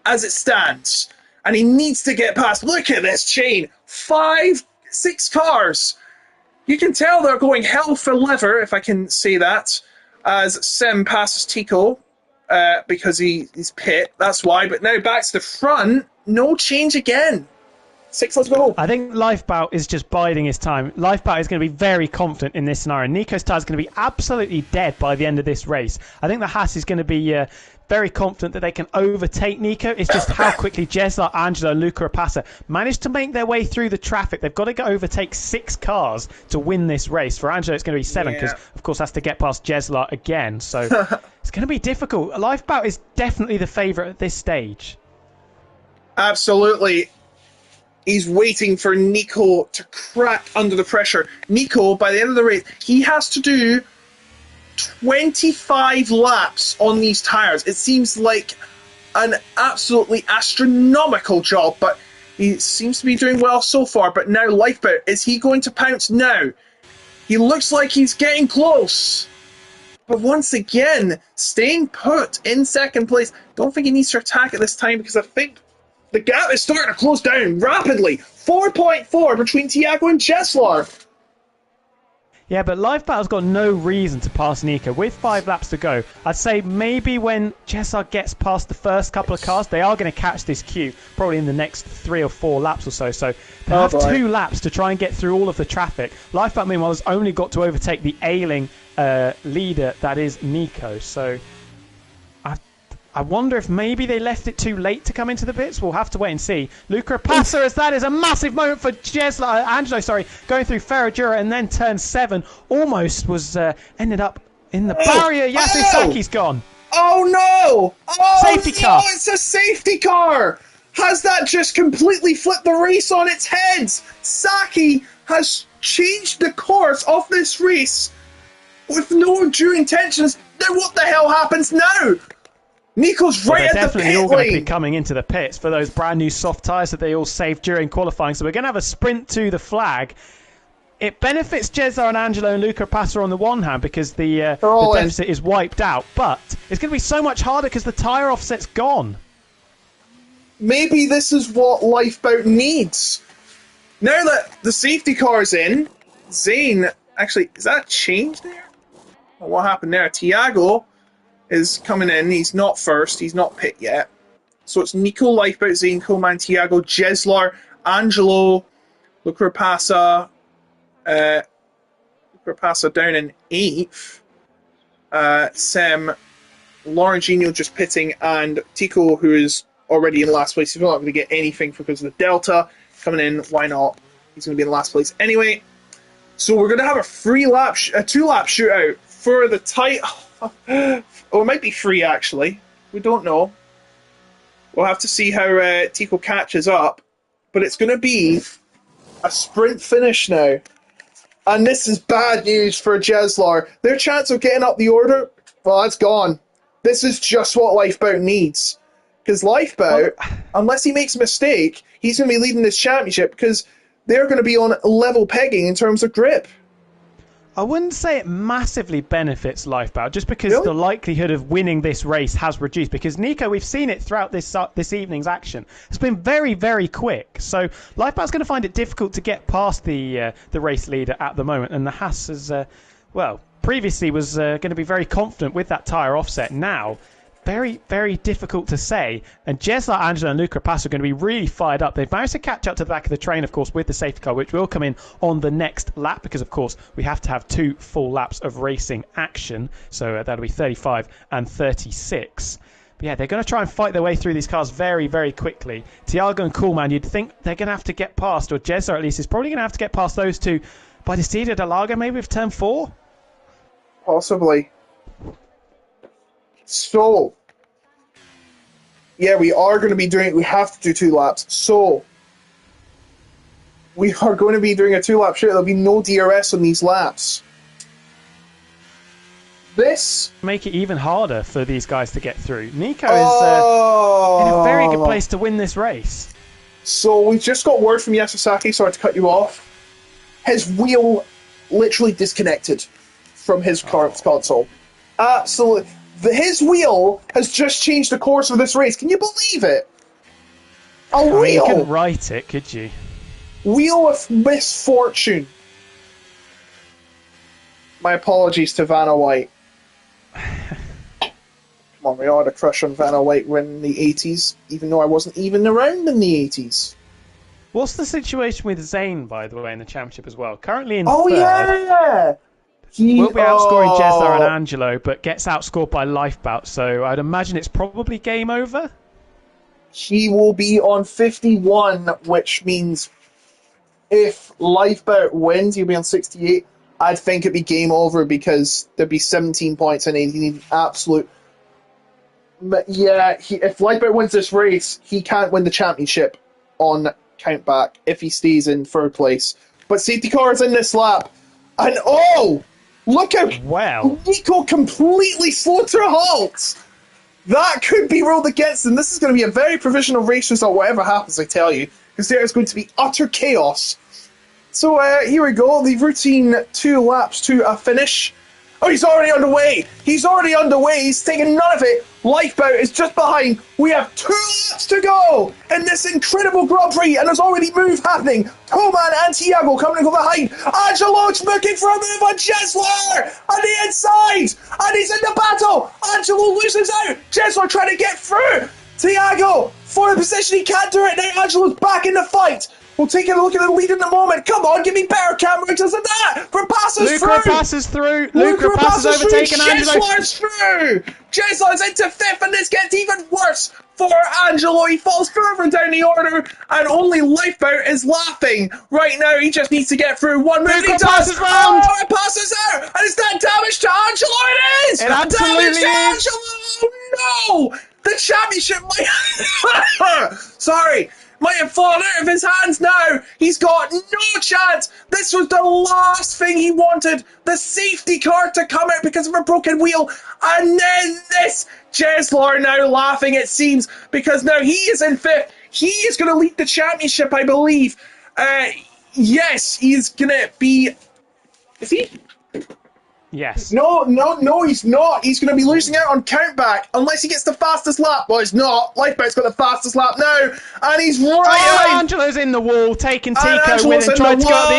as it stands. And he needs to get past. Look at this chain. 6 cars. You can tell they're going hell for leather, if I can say that, as Sim passes Tico because he's pit. That's why. But now back to the front. No change again. 6, let's go. I think Lifeboat is just biding his time. Lifeboat is going to be very confident in this scenario. Nico's tyre is going to be absolutely dead by the end of this race. I think the Haas is going to be very confident that they can overtake Nico. It's just how quickly Jeslar, Angelo, and Luca Rapassa managed to make their way through the traffic. They've got to overtake 6 cars to win this race. For Angelo, it's going to be 7 because, of course, has to get past Jeslar again. So it's going to be difficult. Lifeboat is definitely the favourite at this stage. Absolutely. He's waiting for Nico to crack under the pressure. Nico, by the end of the race, he has to do 25 laps on these tyres. It seems like an absolutely astronomical job, but he seems to be doing well so far. But now Lifeboat, is he going to pounce now? He looks like he's getting close. But once again, staying put in second place. Don't think he needs to attack at this time because I think the gap is starting to close down rapidly. 4.4 between Tiago and Jeslar. Yeah, but Lifeboat's got no reason to pass Nico. With 5 laps to go, I'd say maybe when Jeslar gets past the first couple of cars, they are going to catch this queue, probably in the next 3 or 4 laps or so. So they have 2 laps to try and get through all of the traffic. Lifeboat, meanwhile, has only got to overtake the ailing leader, that is Nico. So I wonder if maybe they left it too late to come into the pits. We'll have to wait and see. Luca Rapassa, as that is a massive moment for Angelo, going through Ferradura and then turn 7. Almost was ended up in the barrier. Yasusaki's gone. Oh no! Oh, safety car. It's a safety car! Has that just completely flipped the race on its head? Saki has changed the course of this race with no due intentions. Then what the hell happens now? Nico's right at the pit lane. They're definitely all going to be coming into the pits for those brand new soft tyres that they all saved during qualifying. So we're going to have a sprint to the flag. It benefits Jeslar and Angelo and Luca Rapassa on the one hand because the deficit is wiped out. But it's going to be so much harder because the tyre offset's gone. Maybe this is what Lifeboat needs. Now that the safety car's in, Zane, actually, is that a change there? What happened there? Tiago is coming in. He's not first. He's not pit yet. So it's Nico, Lifeboat, Zane, Coleman, Tiago, Jeslar, Angelo, Luca Rapassa, down in 8th. Sem, Lorenzino just pitting, and Tico, who is already in last place. He's not going to get anything because of the Delta. Coming in, why not? He's going to be in last place anyway. So we're going to have a 2-lap shootout for the title. Oh, it might be 3 actually. We don't know. We'll have to see how Tico catches up. But it's going to be a sprint finish now. And this is bad news for Jeslar. Their chance of getting up the order, well, that's gone. This is just what Lifeboat needs. Because Lifeboat, unless he makes a mistake, he's going to be leading this championship because they're going to be on level pegging in terms of grip. I wouldn't say it massively benefits Lifeboat just because the likelihood of winning this race has reduced. Because Nico, we've seen it throughout this evening's action, it's been very, very quick. So Lifeboat's going to find it difficult to get past the race leader at the moment. And the Haas has, previously was going to be very confident with that tyre offset. Now, very, very difficult to say. And Jeslar, Angelo, and Luca Rapassa are going to be really fired up. They've managed to catch up to the back of the train, of course, with the safety car, which will come in on the next lap because, of course, we have to have 2 full laps of racing action. So that'll be 35 and 36. But yeah, they're going to try and fight their way through these cars very, very quickly. Tiago and Coolman, you'd think they're going to have to get past, or Jeslar at least is probably going to have to get past those 2 by the Stadia de Lago, maybe with turn 4? Possibly. So, yeah, we have to do 2 laps. So, we are going to be doing a 2-lap shoot. There'll be no DRS on these laps. This make it even harder for these guys to get through. Nico is in a very good place to win this race. So, we've just got word from Yasasaki, sorry to cut you off. his wheel literally disconnected from his current console. Absolutely. His wheel has just changed the course of this race. Can you believe it? A I mean, you wheel! couldn't write it, could you? Wheel of misfortune. My apologies to Vanna White. Come on, we all had a crush on Vanna White in the 80s, even though I wasn't even around in the 80s. What's the situation with Zayn, by the way, in the championship as well? Currently in Oh, third. yeah! Will be outscoring Jesler and Angelo, but gets outscored by Lifebout, so I'd imagine it's probably game over. He will be on 51, which means if Lifebout wins, he'll be on 68. I'd think it'd be game over because there'd be 17 points and he'd need absolute. But yeah, if Lifebout wins this race, he can't win the championship on countback if he stays in third place. But safety car is in this lap, and look how Nico completely slowed to a halt. That could be ruled against him. This is going to be a very provisional race result, whatever happens, I tell you, because there is going to be utter chaos. So here we go, the routine 2 laps to a finish. Oh, he's already underway. He's taking none of it. Lifebout is just behind. We have 2 laps to go in this incredible Grand Prix, and there's already move happening. Coleman and Tiago coming to go behind. Angelo's looking for a move on Jesler on the inside, and he's in the battle. Angelo loses out. Jesler trying to get through. Tiago for a position, he can't do it now. Angelo's back in the fight. We'll take a look at the lead in a moment. Come on, give me better camera angles than that. For passes through. Passes through. Luca passes overtaken Angelo. Jesler's through. Jesler's into 5th, and this gets even worse for Angelo. He falls further down the order, and only Lifebout is laughing right now. He just needs to get through one move. Luca He does. Passes round. Oh, it passes out. And is that damage to Angelo? It is. It absolutely damage to is. Angelo. Oh, no. The championship might have fallen out of his hands now. He's got no chance. This was the last thing he wanted. The safety car to come out because of a broken wheel. And then this. Jesler now laughing, it seems, because now he is in 5th. He is going to lead the championship, I believe. Yes, he's going to be... Is he? Yes. No, he's not. He's going to be losing out on countback unless he gets the fastest lap. Well, he's not. Lifebout's got the fastest lap now, and he's right. Angelo's in the wall, taking Tico with him, tried to go up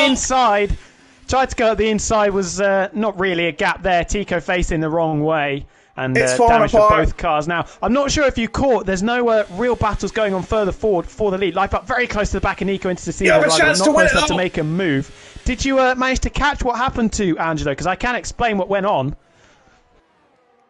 the inside. Was not really a gap there. Tico facing the wrong way. And damage for both cars. Now, I'm not sure if you caught, there's no real battles going on further forward for the lead. Lifebout very close to the back of Nico into the seat. Not close enough to make a move. Did you manage to catch what happened to Angelo? Because I can't explain what went on.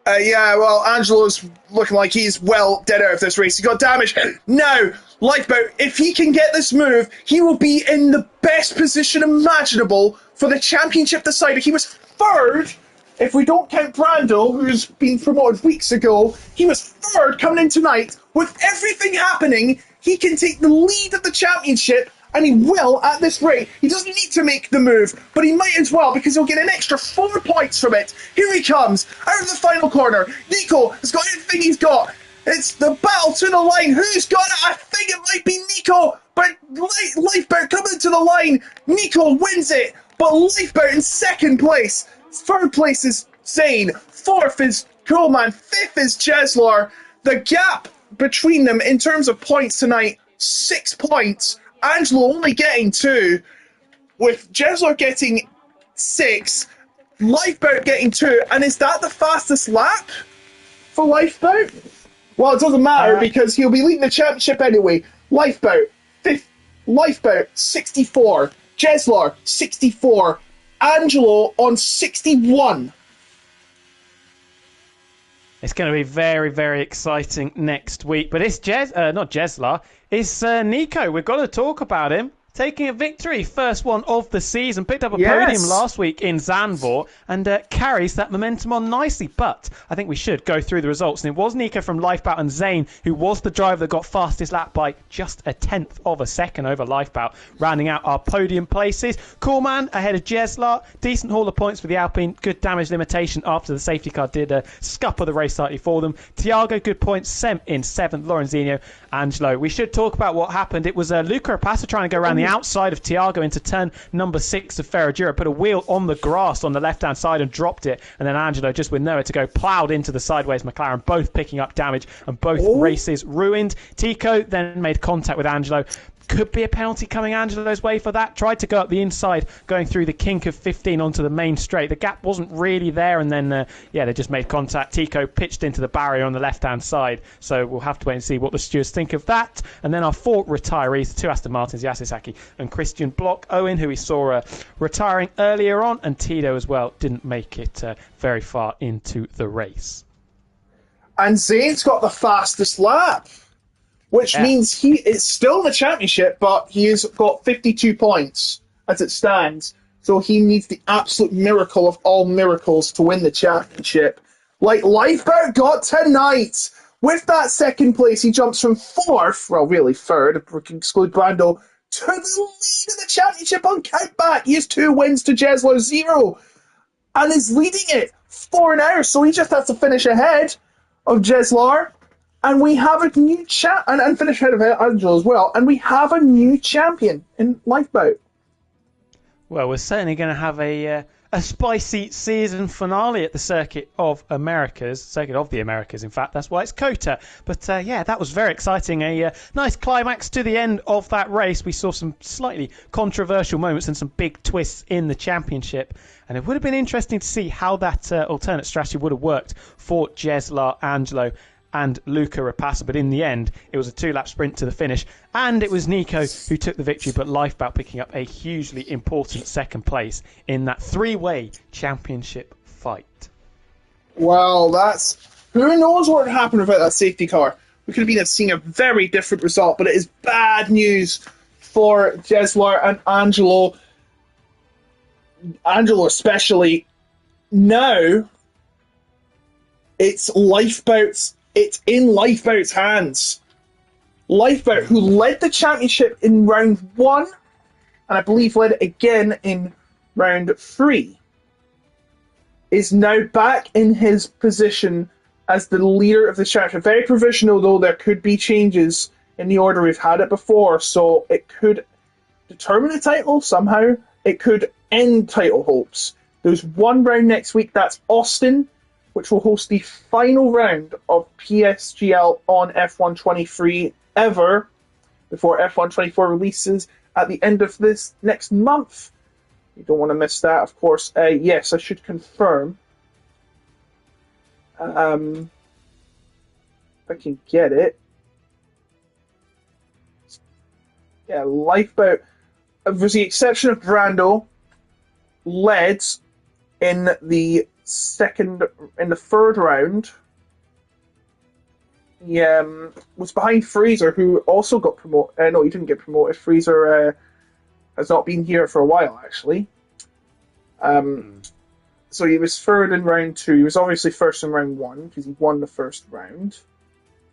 Yeah, well, Angelo's looking like he's dead out of this race. He got damaged. Now, Lifebout, if he can get this move, he will be in the best position imaginable for the championship decider. He was 3rd. If we don't count Brando, who's been promoted weeks ago, he was 3rd coming in tonight. With everything happening, he can take the lead of the championship, and he will at this rate. He doesn't need to make the move, but he might as well because he'll get an extra 4 points from it. Here he comes, out of the final corner. Nico has got everything he's got. It's the battle to the line. Who's got it? I think it might be Nico, but Lifebout coming to the line. Nico wins it, but Lifebout in 2nd place. 3rd place is Zayn. 4th is Coleman. 5th is Jesler. The gap between them in terms of points tonight, 6 points. Angelo only getting 2, with Jesler getting 6, Lifebout getting 2, and is that the fastest lap for Lifebout? Well, it doesn't matter because he'll be leading the championship anyway. Lifebout, 5th. Lifebout, 64. Jesler, 64. Angelo on 61. It's going to be very, very exciting next week. But it's not Jesler. It's Nico. We've got to talk about him. Taking a victory, first one of the season. Picked up a podium last week in Zandvoort and carries that momentum on nicely. But I think we should go through the results. And it was Nico from Lifebout and Zayn who was the driver that got fastest lap by just a 1/10 of a second over Lifebout, rounding out our podium places. Coolman ahead of Jesler. Decent haul of points for the Alpine. Good damage limitation after the safety car did scupper the race slightly for them. Tiago, good points in 7th. Lorenzino, Angelo. We should talk about what happened. It was Luca Rapassa trying to go around the outside of Thiago into turn number 6 of Ferragiro, put a wheel on the grass on the left-hand side and dropped it, and then Angelo, just with nowhere to go, ploughed into the sideways McLaren, both picking up damage and both races ruined. Tico then made contact with Angelo. Could be a penalty coming Angelo's way for that. Tried to go up the inside, going through the kink of 15 onto the main straight. The gap wasn't really there, and then, they just made contact. Tico pitched into the barrier on the left-hand side. So we'll have to wait and see what the stewards think of that. And then our 4 retirees, 2 Aston Martins, Yasisaki and Christian Block. Owen, who we saw retiring earlier on, and Tito as well, didn't make it very far into the race. And Zane's got the fastest lap, which means he is still in the championship, but he has got 52 points as it stands. So he needs the absolute miracle of all miracles to win the championship. Like Lifeboat got tonight. With that second place, he jumps from 4th, well, really 3rd, if we can exclude Brando, to the lead of the championship on countback. He has 2 wins to Jesler's 0, and is leading it 4 now. So he just has to finish ahead of Jeslar. And we have a new and finish ahead of Angelo as well. And we have a new champion in Lifeboat. Well, we're certainly going to have a spicy season finale at the Circuit of the Americas, in fact. That's why it's COTA. But that was very exciting. A nice climax to the end of that race. We saw some slightly controversial moments and some big twists in the championship. And it would have been interesting to see how that alternate strategy would have worked for Jeslar, Angelo, and Luca Rapassa, but in the end it was a 2-lap sprint to the finish, and it was Nico who took the victory, but Lifeboat picking up a hugely important second place in that 3-way championship fight. Well, who knows what would happen without that safety car. We could have been seeing a very different result, but it is bad news for Jeslar and Angelo. Angelo especially. Now it's in Lifeboat's hands. Lifeboat, who led the championship in round 1, and I believe led it again in round 3, is now back in his position as the leader of the championship. Very provisional, though. There could be changes in the order. We've had it before, so it could determine the title somehow. It could end title hopes. There's one round next week. That's Austin, which will host the final round of PSGL on F123 ever, before F124 releases at the end of this next month. You don't want to miss that, of course. Yes, I should confirm. If I can get it. Yeah, Lifeboat, with the exception of Brando, led in the third round. He was behind Fraser, who also got promoted. No, he didn't get promoted. Fraser has not been here for a while, actually. So he was third in round 2. He was obviously first in round 1 because he won the first round.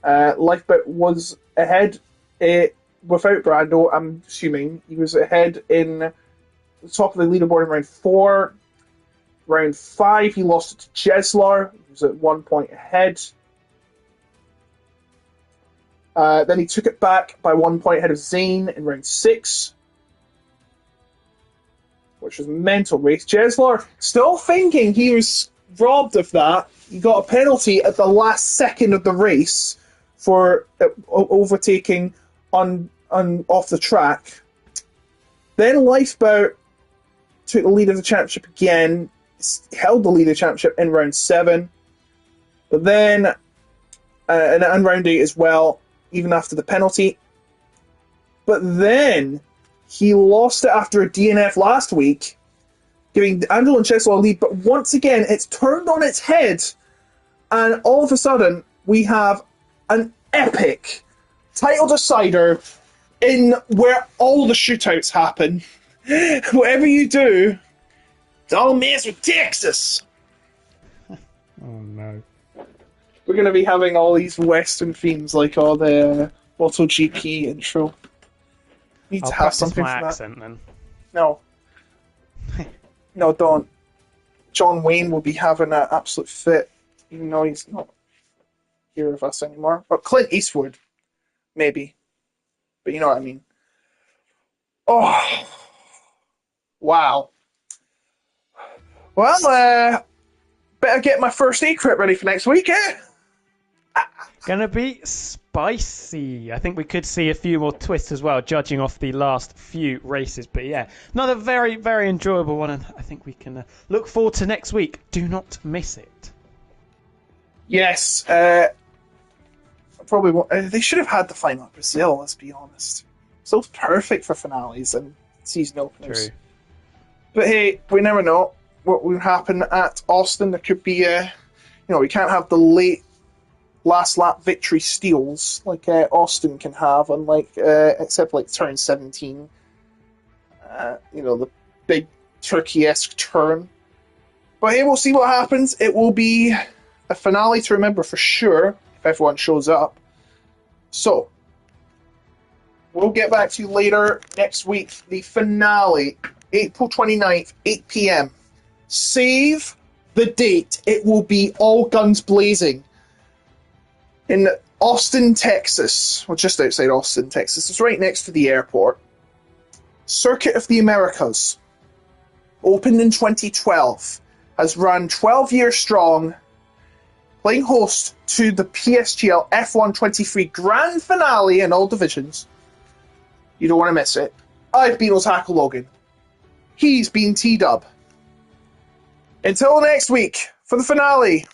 Lifeboat was ahead without Brando. I'm assuming he was ahead in the top of the leaderboard in round 4. Round 5, he lost it to Jeslar. He was at 1 point ahead. Then he took it back by 1 point ahead of Zane in round 6, which was a mental race. Jeslar, still thinking he was robbed of that. He got a penalty at the last second of the race for overtaking off the track. Then Lifeboat took the lead of the championship again, held the lead of the championship in round 7, but then and round 8 as well, even after the penalty. But then he lost it after a DNF last week, giving Angelo and Jeslar a lead. But once again, it's turned on its head, and all of a sudden we have an epic title decider in where all the shootouts happen. Whatever you do, don't mess with Texas. Oh no. We're going to be having all these Western themes like all the MotoGP intro. Need to have something my for that. accent then. No. No, don't. John Wayne will be having an absolute fit, even though he's not here with us anymore. But Clint Eastwood, maybe. But you know what I mean. Oh, wow. Well, better get my first aid kit ready for next week, eh? Gonna be spicy. I think we could see a few more twists as well, judging off the last few races. But yeah, another very, very enjoyable one, and I think we can look forward to next week. Do not miss it. Yes, probably won't. They should have had the final at Brazil, let's be honest. So perfect for finales and season openers. True. But hey, we never know what will happen at Austin. There could be, we can't have the late last lap victory steals like Austin can have, unlike except like turn 17. The big Turkey-esque turn. But hey, we'll see what happens. It will be a finale to remember for sure if everyone shows up. So, we'll get back to you later next week. The finale, April 29th, 8 p.m. Save the date. It will be all guns blazing in Austin, Texas. Well, just outside Austin, Texas. It's right next to the airport. Circuit of the Americas. Opened in 2012. Has run 12 years strong. Playing host to the PSGL F1 23 Grand Finale in all divisions. You don't want to miss it. I've been Otaku Logan. He's been T-Dub. Until next week for the finale.